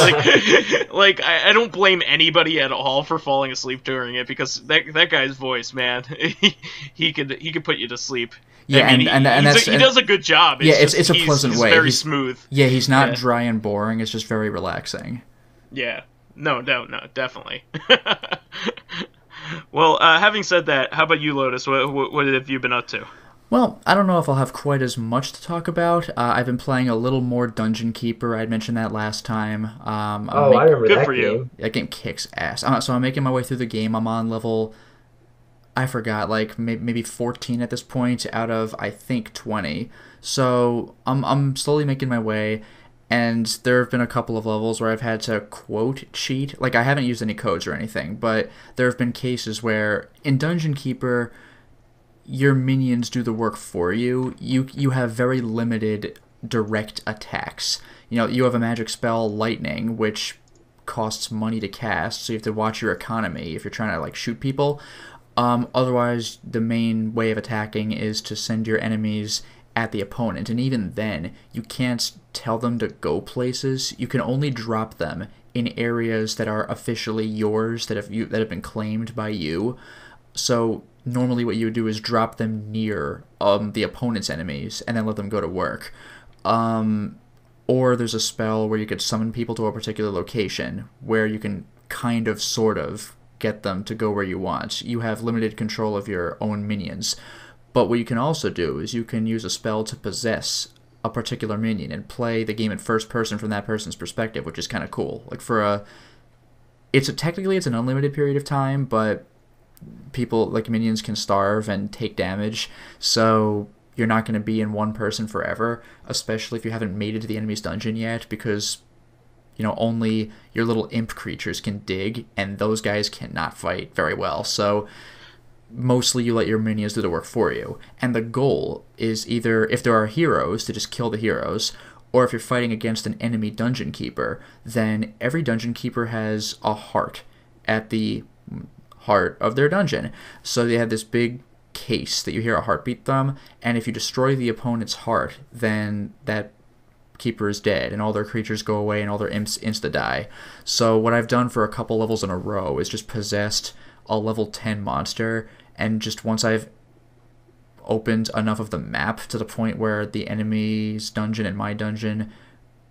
like I don't blame anybody at all for falling asleep during it, because that guy's voice, man, he could put you to sleep. Yeah, I mean, and he does a good job. It's a pleasant way. He's very smooth. Yeah, he's not dry and boring. It's just very relaxing. Yeah. No, definitely. Well, having said that, how about you, Lotus? What have you been up to? Well, I don't know if I'll have quite as much to talk about. I've been playing a little more Dungeon Keeper. I mentioned that last time. I remember good that for game. you. That game kicks ass. So I'm making my way through the game. I'm on level, I forgot, like maybe 14 at this point out of, I think, 20. So I'm slowly making my way. And there have been a couple of levels where I've had to quote cheat. Like, I haven't used any codes or anything, but there have been cases where in Dungeon Keeper, your minions do the work for you. You have very limited direct attacks. You know, you have a magic spell, Lightning, which costs money to cast, so you have to watch your economy if you're trying to, like, shoot people. Otherwise, the main way of attacking is to send your enemies at the opponent, and even then, you can't tell them to go places. You can only drop them in areas that are officially yours, that have been claimed by you. So normally what you would do is drop them near the opponent's enemies and then let them go to work. Or there's a spell where you could summon people to a particular location where you can kind of, sort of, get them to go where you want. You have limited control of your own minions. But what you can also do is you can use a spell to possess a particular minion and play the game in first person from that person's perspective, which is kind of cool. Like technically it's an unlimited period of time, but people, like, minions can starve and take damage, so you're not going to be in one person forever, especially if you haven't made it to the enemy's dungeon yet, because, you know, only your little imp creatures can dig, and those guys cannot fight very well, so mostly you let your minions do the work for you. And the goal is either, if there are heroes, to just kill the heroes, or if you're fighting against an enemy dungeon keeper, then every dungeon keeper has a heart at the heart of their dungeon. So they have this big case that you hear a heartbeat from, and if you destroy the opponent's heart, then that keeper is dead, and all their creatures go away, and all their imps insta-die. So what I've done for a couple levels in a row is just possessed a level 10 monster, and just once I've opened enough of the map to the point where the enemy's dungeon and my dungeon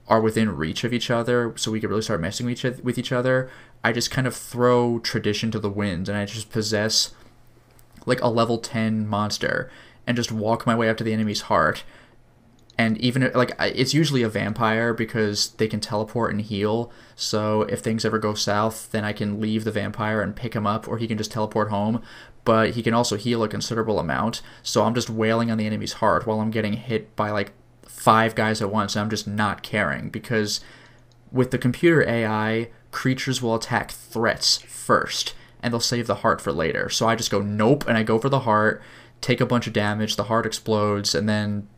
are within reach of each other, so we could really start messing with each other, I just kind of throw tradition to the wind, and I just possess like a level 10 monster, and just walk my way up to the enemy's heart. And even, like, it's usually a vampire because they can teleport and heal. So if things ever go south, then I can leave the vampire and pick him up, or he can just teleport home. But he can also heal a considerable amount. So I'm just wailing on the enemy's heart while I'm getting hit by, like, 5 guys at once. And I'm just not caring, because with the computer AI, creatures will attack threats first, and they'll save the heart for later. So I just go, nope, and I go for the heart, take a bunch of damage, the heart explodes, and then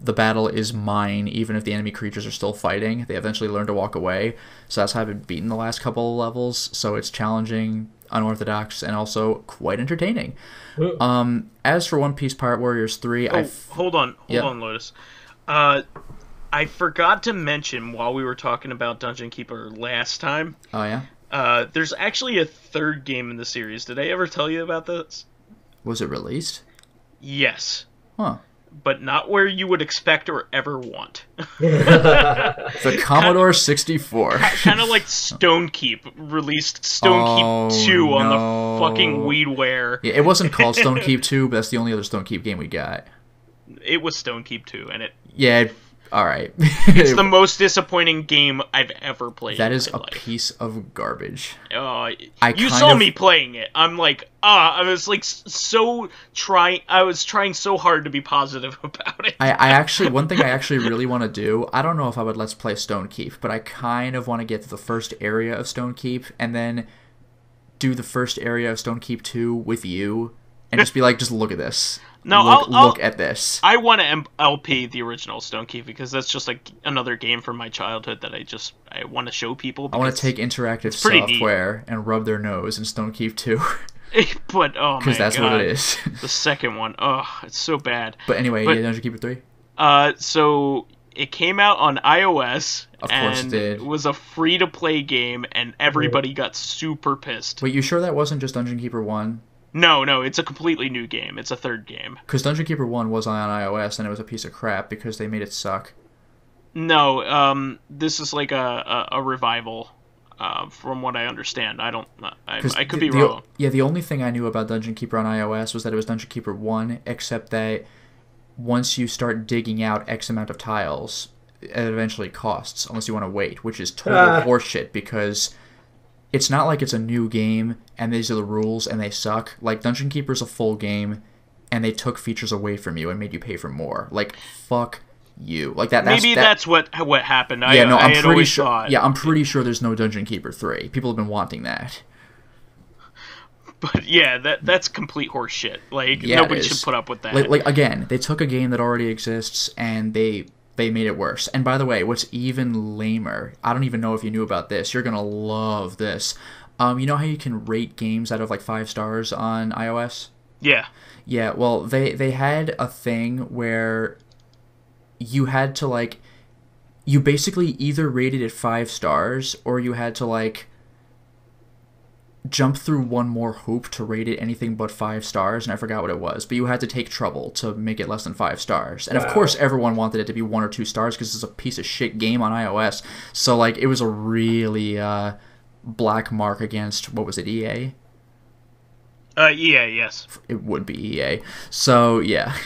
the battle is mine, even if the enemy creatures are still fighting. They eventually learn to walk away. So that's how I've been beaten the last couple of levels. So it's challenging, unorthodox, and also quite entertaining. As for One Piece Pirate Warriors 3, hold on, Lotus. I forgot to mention while we were talking about Dungeon Keeper last time. Oh, yeah? There's actually a third game in the series. Did I ever tell you about this? Was it released? Yes. Huh. But not where you would expect or ever want. The Commodore 64. Kind of like Stonekeep released Stonekeep 2 on the fucking Weedware. Yeah, it wasn't called Stonekeep 2, but that's the only other Stonekeep game we got. It was Stonekeep 2, and it... Yeah, All right. It's the most disappointing game I've ever played. That is in my a life. piece of garbage. You saw me playing it. I'm like, I was like I was trying so hard to be positive about it. I actually, one thing I actually really want to do, I don't know if I would let's play Stone Keep, but I kind of want to get to the first area of Stone Keep and then do the first area of Stone Keep 2 with you and just be like, just look at this. No, look at this. I want to LP the original Stone Keep because that's just like another game from my childhood that I want to show people. I want to take interactive software and rub their nose in Stone Keep 2. But oh my god, because that's what it is. The second one, it's so bad. But anyway, Dungeon Keeper 3. So it came out on iOS. Of course it did. It was a free-to-play game, and everybody got super pissed. Wait, you sure that wasn't just Dungeon Keeper 1? No, it's a completely new game. It's a third game. Because Dungeon Keeper 1 was on iOS, and it was a piece of crap because they made it suck. No, this is like a revival, from what I understand. I could be wrong. Yeah, the only thing I knew about Dungeon Keeper on iOS was that it was Dungeon Keeper 1, except that once you start digging out X amount of tiles, it eventually costs, unless you want to wait, which is total horseshit, because it's not like it's a new game, and these are the rules, and they suck. Like, Dungeon Keeper's a full game, and they took features away from you and made you pay for more. Like, fuck you. Like, that's what happened. Yeah, I'm pretty sure. Yeah, I'm pretty sure there's no Dungeon Keeper 3. People have been wanting that. But yeah, that's complete horse shit. Like, nobody should put up with that. Like again, they took a game that already exists and they made it worse. And by the way, what's even lamer, I don't even know if you knew about this. You're gonna love this. You know how you can rate games out of like 5 stars on iOS? Yeah. Yeah. Well, they had a thing where you had to like, you basically either rated it 5 stars or you had to like jump through one more hoop to rate it anything but 5 stars, and I forgot what it was, but you had to take trouble to make it less than 5 stars. And of course everyone wanted it to be 1 or 2 stars because it's a piece of shit game on iOS. So like it was a really black mark against, what was it, EA? EA, yes. It would be EA. So yeah.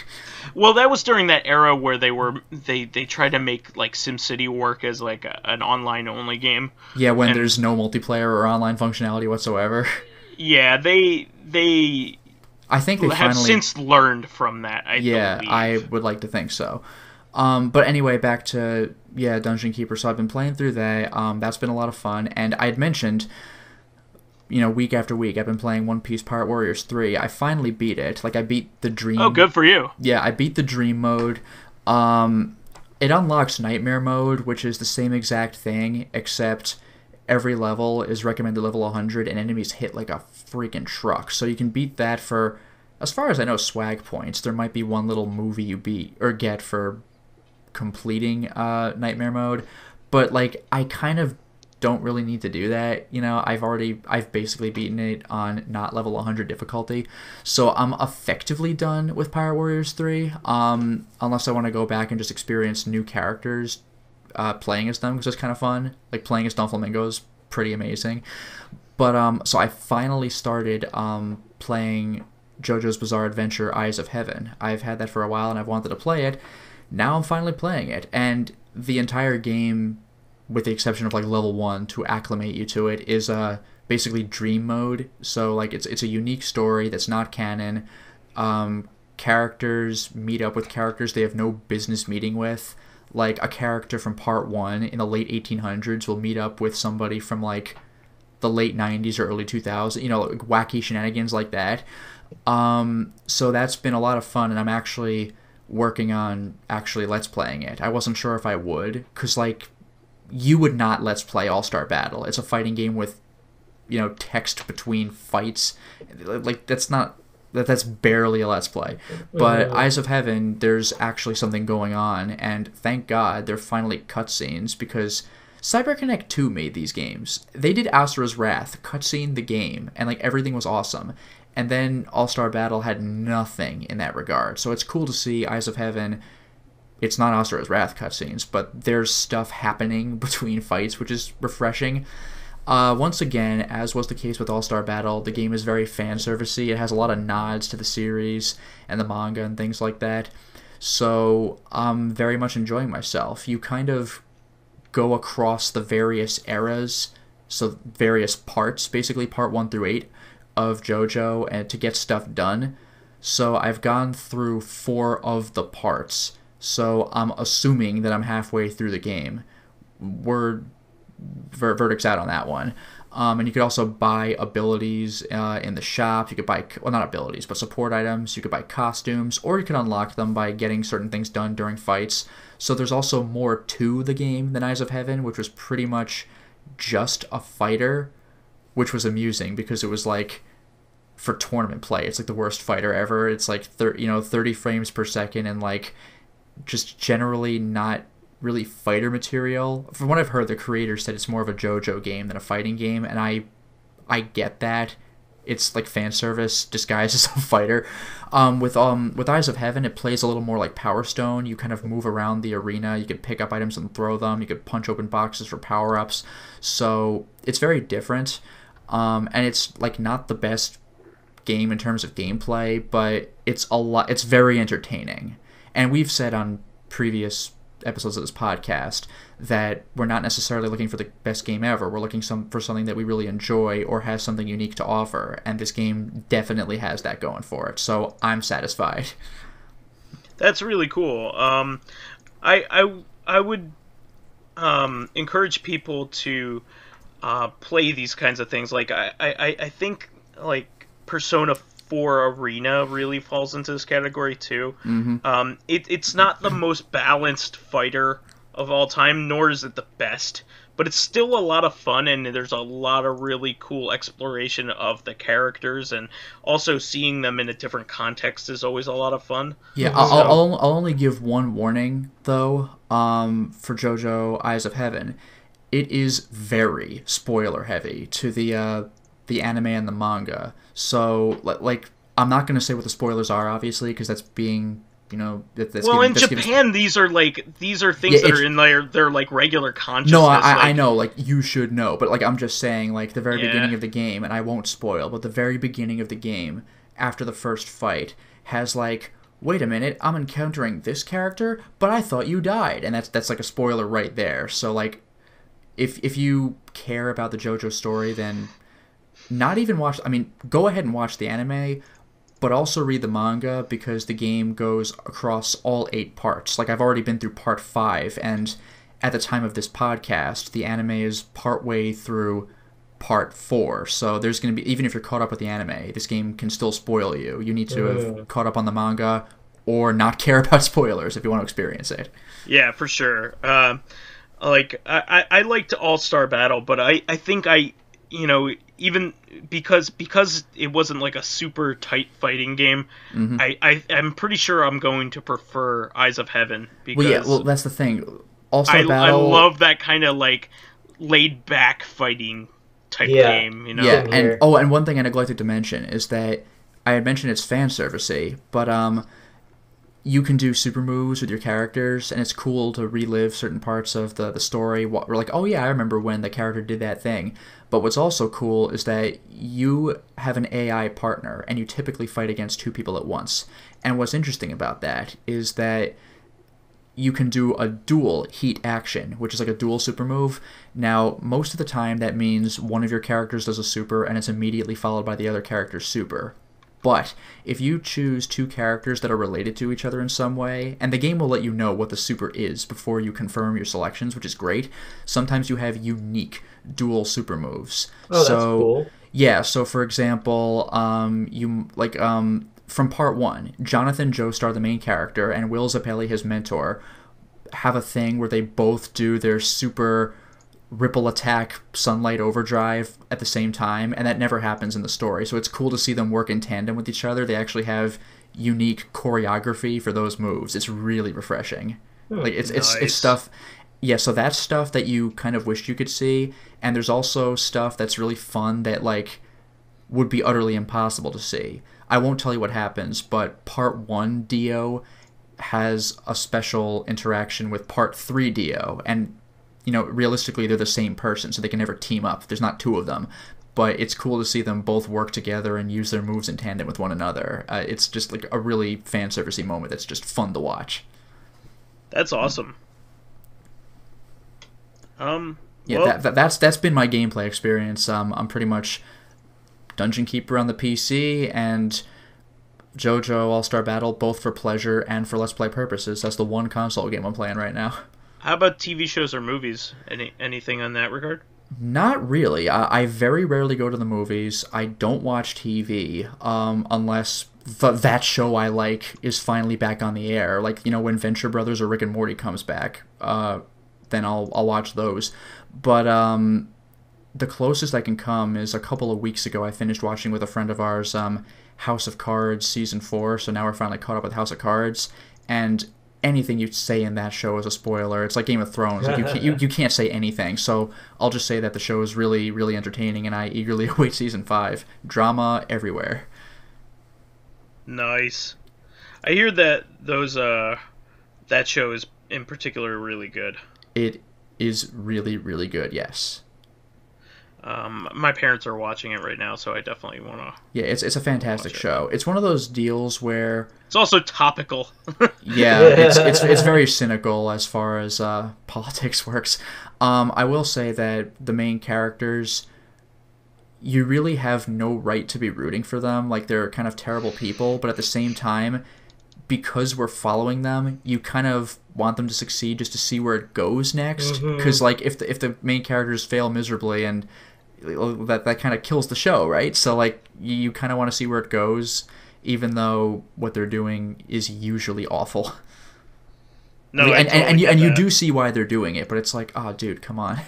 Well, that was during that era where they tried to make like SimCity work as like an online only game. Yeah, when there's no multiplayer or online functionality whatsoever. Yeah, they I think they have finally since learned from that. I believe. I would like to think so. But anyway, back to Dungeon Keeper. So I've been playing through that. That's been a lot of fun, and I had mentioned, week after week, I've been playing One Piece Pirate Warriors 3. I finally beat it. Like, I beat the dream... Oh, good for you. Yeah, I beat the dream mode. It unlocks nightmare mode, which is the same exact thing, except every level is recommended level 100, and enemies hit like a freaking truck. So you can beat that for, as far as I know, swag points. There might be one little movie you beat, or get for completing nightmare mode. But, like, I kind of don't really need to do that. I've basically beaten it on not level 100 difficulty, so I'm effectively done with Pirate Warriors 3, unless I want to go back and just experience new characters playing as them, because it's kind of fun. Like, playing as Doflamingo is pretty amazing. But so I finally started playing JoJo's Bizarre Adventure Eyes of Heaven. I've had that for a while and I've wanted to play it. Now I'm finally playing it, and the entire game, with the exception of like level 1 to acclimate you to it, is basically dream mode. So like it's a unique story that's not canon. Characters meet up with characters they have no business meeting with. Like, a character from part 1 in the late 1800s will meet up with somebody from like the late 90s or early 2000s, like wacky shenanigans like that. So that's been a lot of fun, and I'm actually working on let's playing it. I wasn't sure if I would, because like, you would not let's play All-Star Battle. It's a fighting game with, text between fights. Like, that's barely a let's play. But Eyes of Heaven, there's actually something going on, and thank God they're finally cutscenes, because CyberConnect 2 made these games. They did Asura's Wrath, cutscene the game, and like everything was awesome. And then All-Star Battle had nothing in that regard. So it's cool to see Eyes of Heaven. It's not Asura's Wrath cutscenes, but there's stuff happening between fights, which is refreshing. Once again, as was the case with All-Star Battle, the game is very fan-servicey. It has a lot of nods to the series and the manga and things like that. So I'm very much enjoying myself. You kind of go across the various eras, so various parts, basically part 1 through 8 of Jojo, and to get stuff done. So I've gone through 4 of the parts, so I'm assuming that I'm halfway through the game. Verdict's out on that one. And you could also buy abilities in the shop. You could buy, well, not abilities, but support items. You could buy costumes, or you can unlock them by getting certain things done during fights. So there's also more to the game than Eyes of Heaven, which was pretty much just a fighter, which was amusing because it was like, for tournament play, it's like the worst fighter ever. It's like 30 frames per second, and like just generally not really fighter material. From what I've heard, the creator said it's more of a JoJo game than a fighting game, and I get that. It's like fan service disguised as a fighter. With Eyes of Heaven, it plays a little more like Power Stone. You kind of move around the arena. You can pick up items and throw them. You could punch open boxes for power-ups. So it's very different. And it's like not the best game in terms of gameplay, but it's very entertaining. And we've said on previous episodes of this podcast that we're not necessarily looking for the best game ever. We're looking for something that we really enjoy or has something unique to offer, and this game definitely has that going for it. So I'm satisfied. That's really cool. I would encourage people to play these kinds of things. Like I think like Persona 4 Arena really falls into this category too. Mm-hmm. It's not the most balanced fighter of all time, nor is it the best, but it's still a lot of fun, and there's a lot of really cool exploration of the characters, and also seeing them in a different context is always a lot of fun. Yeah, I'll only give one warning though. For JoJo Eyes of Heaven, it is very spoiler heavy to the anime and the manga. So, like, I'm not going to say what the spoilers are, obviously, because that's being, that's well, in Japan, these are things that are in their like regular consciousness. No, I know, like, you should know, but like, I'm just saying, like, the very beginning of the game, and I won't spoil, but the very beginning of the game, after the first fight, has like, wait a minute, I'm encountering this character, but I thought you died, and that's like a spoiler right there. So, like, if you care about the JoJo story, then go ahead and watch the anime, but also read the manga, because the game goes across all 8 parts. Like, I've already been through part 5, and at the time of this podcast, the anime is partway through part 4. So there's going to be, even if you're caught up with the anime, this game can still spoil you. You need to have caught up on the manga or not care about spoilers if you want to experience it. Yeah, for sure. Like, I liked All-Star Battle, but I think even because it wasn't like a super tight fighting game, mm-hmm. I'm pretty sure I'm going to prefer Eyes of Heaven. Because that's the thing. All-Star Battle, I love that kind of like laid back fighting type game. Yeah, and one thing I neglected to mention is that I had mentioned it's fan servicey, but you can do super moves with your characters, and it's cool to relive certain parts of the story. We're like, oh yeah, I remember when the character did that thing. But what's also cool is that you have an AI partner, and you typically fight against 2 people at once. And what's interesting about that is that you can do a dual heat action, which is like a dual super move. Now, most of the time, that means one of your characters does a super, and it's immediately followed by the other character's super. But if you choose 2 characters that are related to each other in some way, and the game will let you know what the super is before you confirm your selections, which is great, sometimes you have unique dual super moves. Oh, that's cool. Yeah, so for example, from part 1, Jonathan Joestar, the main character, and Will Zappelli, his mentor, have a thing where they both do their super ripple attack sunlight overdrive at the same time, and that never happens in the story. So it's cool to see them work in tandem with each other. They actually have unique choreography for those moves. It's really refreshing. Like it's stuff. Yeah, so that's stuff that you kind of wished you could see, and there's also stuff that's really fun that like would be utterly impossible to see. I won't tell you what happens, but part 1 Dio has a special interaction with part 3 Dio, and realistically, they're the same person, so they can never team up. There's not 2 of them. but it's cool to see them both work together and use their moves in tandem with one another. It's just like a really fan servicey moment that's just fun to watch. That's awesome. Yeah, that's been my gameplay experience. I'm pretty much Dungeon Keeper on the PC and Jojo All-Star Battle, both for pleasure and for Let's Play purposes. That's the one console game I'm playing right now. How about TV shows or movies? Anything on that regard? Not really. I very rarely go to the movies. I don't watch TV unless that show I like is finally back on the air. Like, when Venture Brothers or Rick and Morty comes back, then I'll watch those. But the closest I can come is a couple of weeks ago I finished watching with a friend of ours House of Cards Season 4, so now we're finally caught up with House of Cards, and anything you say in that show is a spoiler. It's like Game of Thrones. Like you can't say anything, so I'll just say that the show is really, really entertaining, and I eagerly await Season 5. Drama everywhere. Nice. I hear that that show is in particular really good. It is really, really good, yes. My parents are watching it right now, so I definitely want to. Yeah, it's a fantastic show. It's one of those deals where it's also topical. Yeah, it's very cynical as far as politics works. I will say that the main characters, you really have no right to be rooting for them. Like, they're kind of terrible people, but at the same time, because we're following them, you kind of want them to succeed just to see where it goes next. Because like if the main characters fail miserably, and that kind of kills the show, right? So like you kind of want to see where it goes, even though what they're doing is usually awful. No, and you do see why they're doing it, but it's like, oh, dude, come on.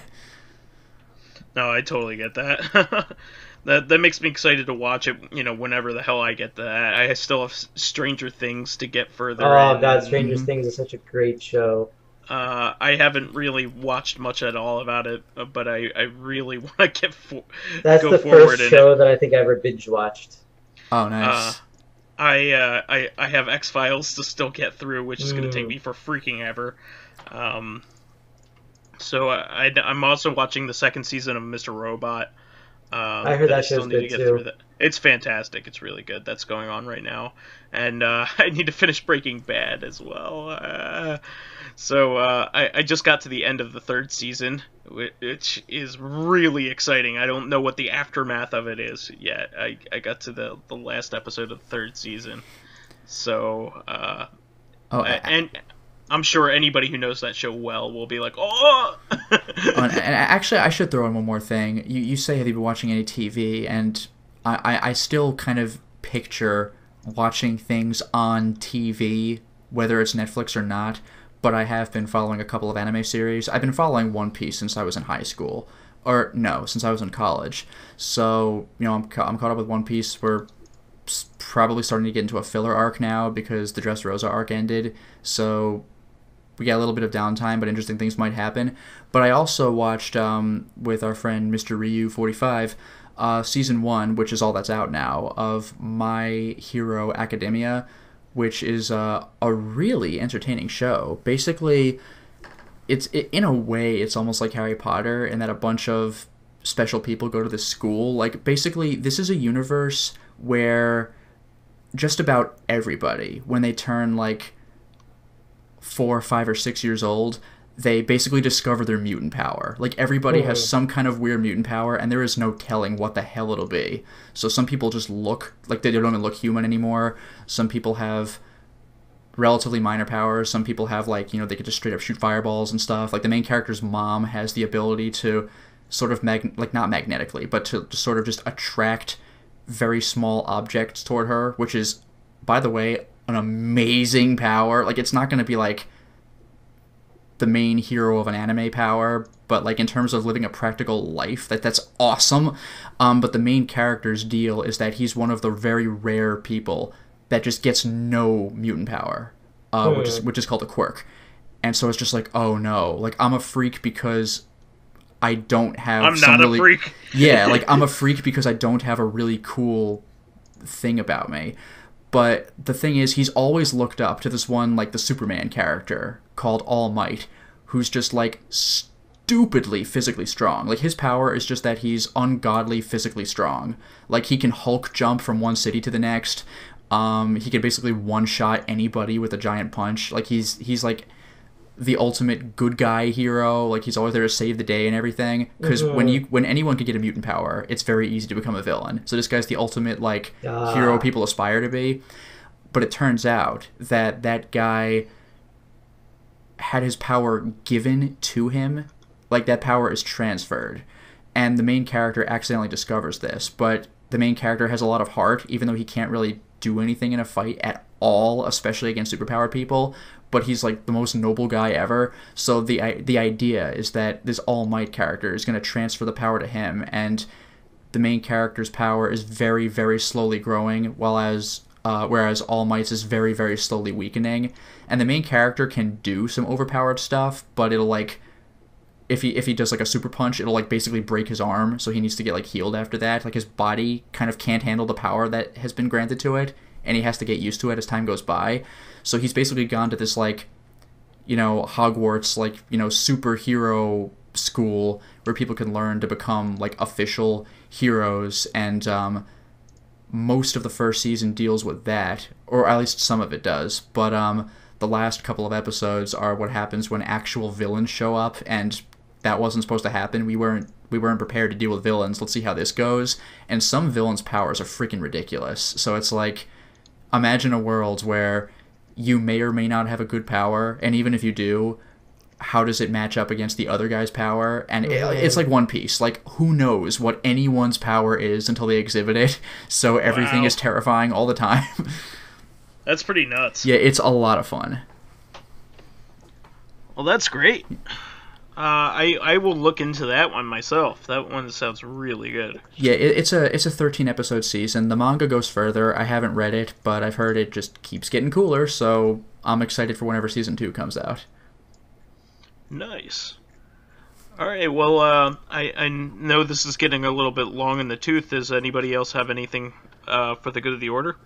No, I totally get that. That makes me excited to watch it, whenever the hell I get that. I still have Stranger Things to get further in. Oh, God, Stranger Things is such a great show. I haven't really watched much at all about it, but I really want to go forward. That's the first show that I think I ever binge-watched. Oh, nice. I have X-Files to still get through, which is going to take me for freaking ever. So I'm also watching the second season of Mr. Robot. I heard that show's good too. It's fantastic. It's really good. That's going on right now, and I need to finish Breaking Bad as well. So I just got to the end of the third season, which is really exciting. I don't know what the aftermath of it is yet. I got to the last episode of the third season, so and I'm sure anybody who knows that show well will be like, oh! And actually, I should throw in one more thing. You say, have you been watching any TV? And I still kind of picture watching things on TV, whether it's Netflix or not, but I have been following a couple of anime series. I've been following One Piece since I was in high school. Or, no, since I was in college. So, I'm caught up with One Piece. We're probably starting to get into a filler arc now because the Dressrosa arc ended. So we got a little bit of downtime, but interesting things might happen. But I also watched, with our friend Mr. Ryu45, Season 1, which is all that's out now, of My Hero Academia, which is a really entertaining show. Basically, in a way, it's almost like Harry Potter in that a bunch of special people go to this school. Like, basically, this is a universe where just about everybody, when they turn, like, 4, 5, or 6 years old, they basically discover their mutant power. Like, everybody has some kind of weird mutant power, and there is no telling what the hell it'll be. So some people just look like they don't even look human anymore. Some people have relatively minor powers. Some people have, like, they could just straight up shoot fireballs and stuff. Like, the main character's mom has the ability to sort of, not magnetically, but to sort of just attract very small objects toward her, which is, by the way, an amazing power. Like, it's not going to be, like, the main hero of an anime power, but, like, in terms of living a practical life, that's awesome. But the main character's deal is that he's one of the very rare people that just gets no mutant power, which is called a quirk. And so it's just like, oh no, like, I'm a freak because I don't have a freak. Yeah, like, I'm a freak because I don't have a really cool thing about me. But the thing is, he's always looked up to this one, like, the Superman character called All Might, who's just, like, stupidly physically strong. Like, his power is just that he's ungodly physically strong. Like, he can Hulk jump from one city to the next. He can basically one-shot anybody with a giant punch. Like, he's like the ultimate good guy hero. Like, he's always there to save the day and everything. Because when anyone can get a mutant power, it's very easy to become a villain. So this guy's the ultimate, like, hero people aspire to be. But it turns out that that guy had his power given to him. Like, that power is transferred. And the main character accidentally discovers this. But the main character has a lot of heart, even though he can't really do anything in a fight at all, especially against superpowered people. But he's, like, the most noble guy ever. So the idea is that this All Might character is going to transfer the power to him. And the main character's power is very, very slowly growing, whereas All Might's is very, very slowly weakening. And the main character can do some overpowered stuff, but it'll, like, if he does, like, a super punch, it'll, like, basically break his arm, so he needs to get, like, healed after that. Like, his body kind of can't handle the power that has been granted to it, and he has to get used to it as time goes by. So he's basically gone to this, like, you know, Hogwarts, like, you know, superhero school where people can learn to become, like, official heroes, and most of the first season deals with that, or at least some of it does, but the last couple of episodes are what happens when actual villains show up, and that wasn't supposed to happen. We weren't prepared to deal with villains. Let's see how this goes. And some villains' powers are freaking ridiculous. So it's like, imagine a world where you may or may not have a good power, and even if you do, how does it match up against the other guy's power? And it's like One Piece. Like, who knows what anyone's power is until they exhibit it? So everything is terrifying all the time. That's pretty nuts. Yeah, it's a lot of fun. Well, that's great. I will look into that one myself. That one sounds really good. Yeah, it's a 13-episode season. The manga goes further. I haven't read it, but I've heard it just keeps getting cooler, so I'm excited for whenever season 2 comes out. Nice. All right, well, I know this is getting a little bit long in the tooth. Does anybody else have anything for the good of the order?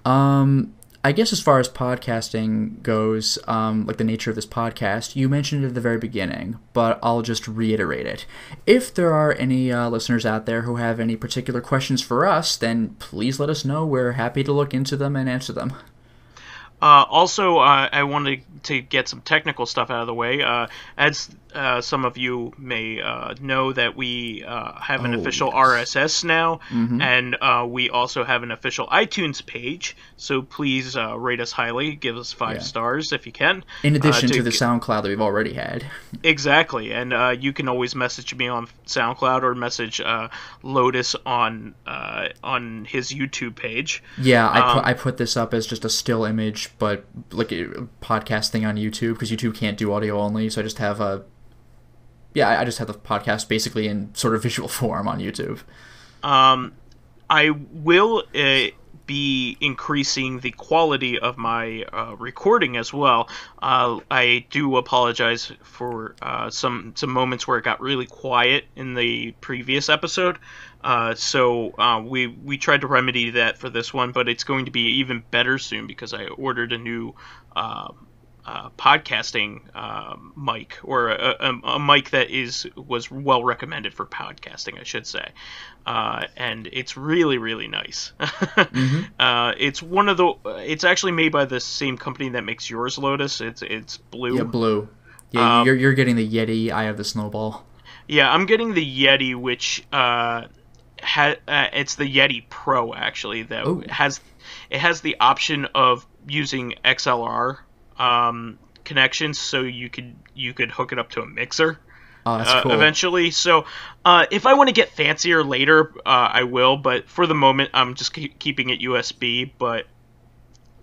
I guess as far as podcasting goes, like the nature of this podcast, you mentioned it at the very beginning, but I'll just reiterate it. If there are any listeners out there who have any particular questions for us, then please let us know. We're happy to look into them and answer them. Also, I wanted to get some technical stuff out of the way. As some of you may know, that we have an official RSS now, and we also have an official iTunes page. So please rate us highly, give us 5 stars if you can. In addition to the SoundCloud that we've already had. Exactly, and you can always message me on SoundCloud or message Lotus on his YouTube page. Yeah, I put this up as just a still image, but like a podcast thing on YouTube, because YouTube can't do audio only, so I just have I just have the podcast basically in sort of visual form on YouTube. I will be increasing the quality of my recording as well. I do apologize for some moments where it got really quiet in the previous episode. So we tried to remedy that for this one, but it's going to be even better soon because I ordered a new podcasting mic, or a mic that was well recommended for podcasting, I should say, and it's really, really nice. It's actually made by the same company that makes yours, Lotus. It's Blue. Yeah, Blue. Yeah, you're getting the Yeti Eye of the Snowball. Yeah, I'm getting the Yeti, which it's the Yeti Pro actually that has the option of using XLR connections, so you could hook it up to a mixer. Oh, that's cool. Eventually. So if I want to get fancier later, I will, but for the moment I'm just keeping it USB. But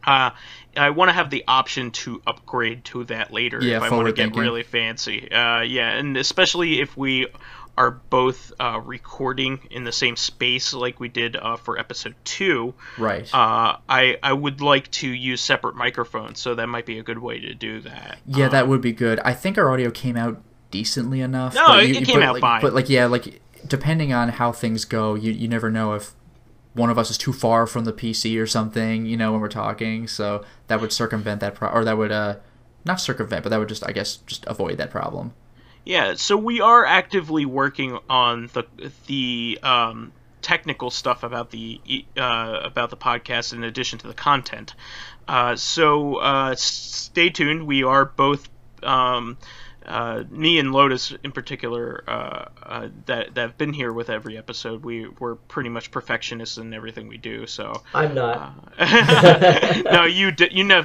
I want to have the option to upgrade to that later if I want to get really fancy. And especially if we are both recording in the same space like we did for episode 2. Right. I would like to use separate microphones, so that might be a good way to do that. Yeah, that would be good. I think our audio came out decently enough. No, it came out fine. But depending on how things go, you never know if one of us is too far from the PC or something, when we're talking. So that would circumvent that or that would not circumvent, but that would just avoid that problem. Yeah, so we are actively working on the technical stuff about the podcast in addition to the content. So stay tuned. We are both me and Lotus in particular that have been here with every episode. We're pretty much perfectionists in everything we do. So I'm not.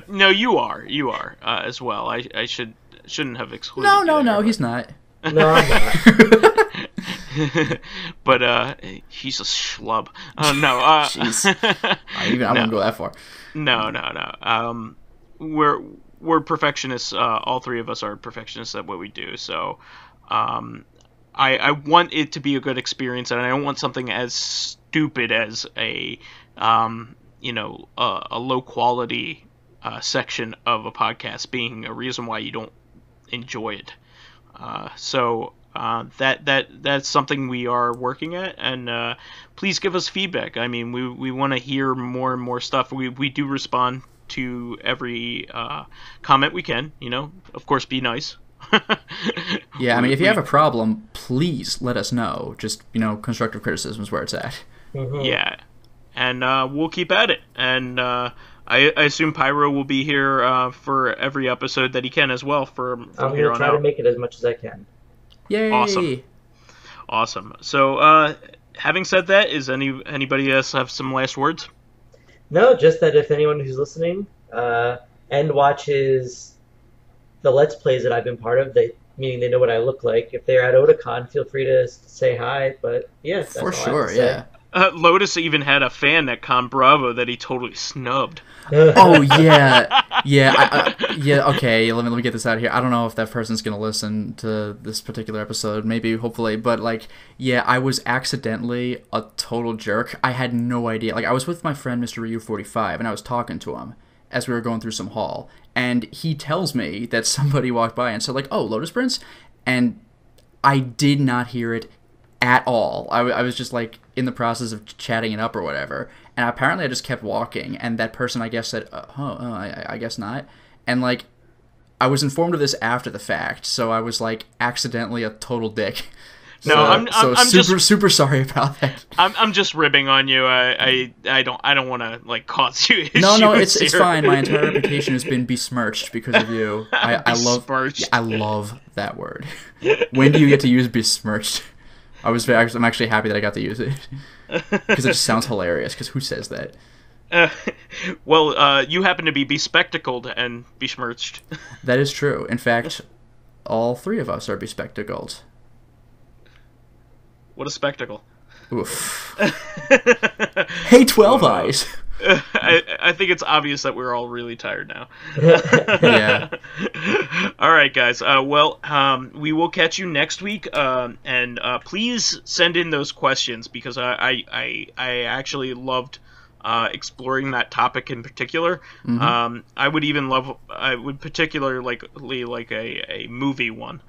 No, you are as well. I shouldn't have excluded. No, he's not. No, I'm not. But he's a schlub. No. Jeez. I wouldn't go that far. No. We're perfectionists. All three of us are perfectionists at what we do. So, I want it to be a good experience, and I don't want something as stupid as a low quality section of a podcast being a reason why you don't enjoy it. So that's something we are working at, and please give us feedback. I mean, we want to hear more and more stuff. We do respond to every comment we can. Of course, be nice. Yeah, I mean, if you have a problem, please let us know. Just constructive criticism is where it's at. Mm-hmm. Yeah, and we'll keep at it. And I assume Pyro will be here for every episode that he can as well. I'm going to try to make it as much as I can. Yay! Awesome. So, having said that, is anybody else have some last words? No, just that if anyone who's listening and watches the Let's Plays that I've been part of, meaning they know what I look like, if they're at Otakon, feel free to say hi. But yeah, that's for sure, yeah. Lotus even had a fan at Con Bravo that he totally snubbed. Oh yeah. Okay, let me get this out of here. I don't know if that person's gonna listen to this particular episode. Maybe, hopefully, but I was accidentally a total jerk. I had no idea. I was with my friend Mr. Ryu 45, and I was talking to him as we were going through some hall, and he tells me that somebody walked by and said "Oh, Lotus Prince," and I did not hear it at all. I was just in the process of chatting it up or whatever, and apparently I just kept walking, and that person I guess said, I guess not, and I was informed of this after the fact, so I was accidentally a total dick. No, I'm super sorry about that. I'm just ribbing on you. I don't want to cause you issues. No, it's fine. My entire reputation has been besmirched because of you. I love that word. When do you get to use besmirched? I'm actually happy that I got to use it because it just sounds hilarious. Because who says that? Well, you happen to be bespectacled and besmirched. That is true. In fact, all three of us are bespectacled. What a spectacle! Oof. Hey, 12 Eyes. I think it's obvious that we're all really tired now. Yeah. All right, guys. We will catch you next week. And please send in those questions because I actually loved exploring that topic in particular. Mm-hmm. I would particularly like a movie one.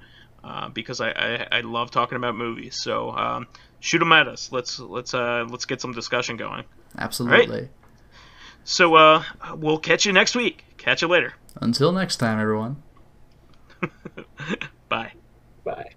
Because I love talking about movies. So shoot them at us. Let's get some discussion going. Absolutely. Right? So we'll catch you next week. Catch you later. Until next time, everyone. Bye. Bye.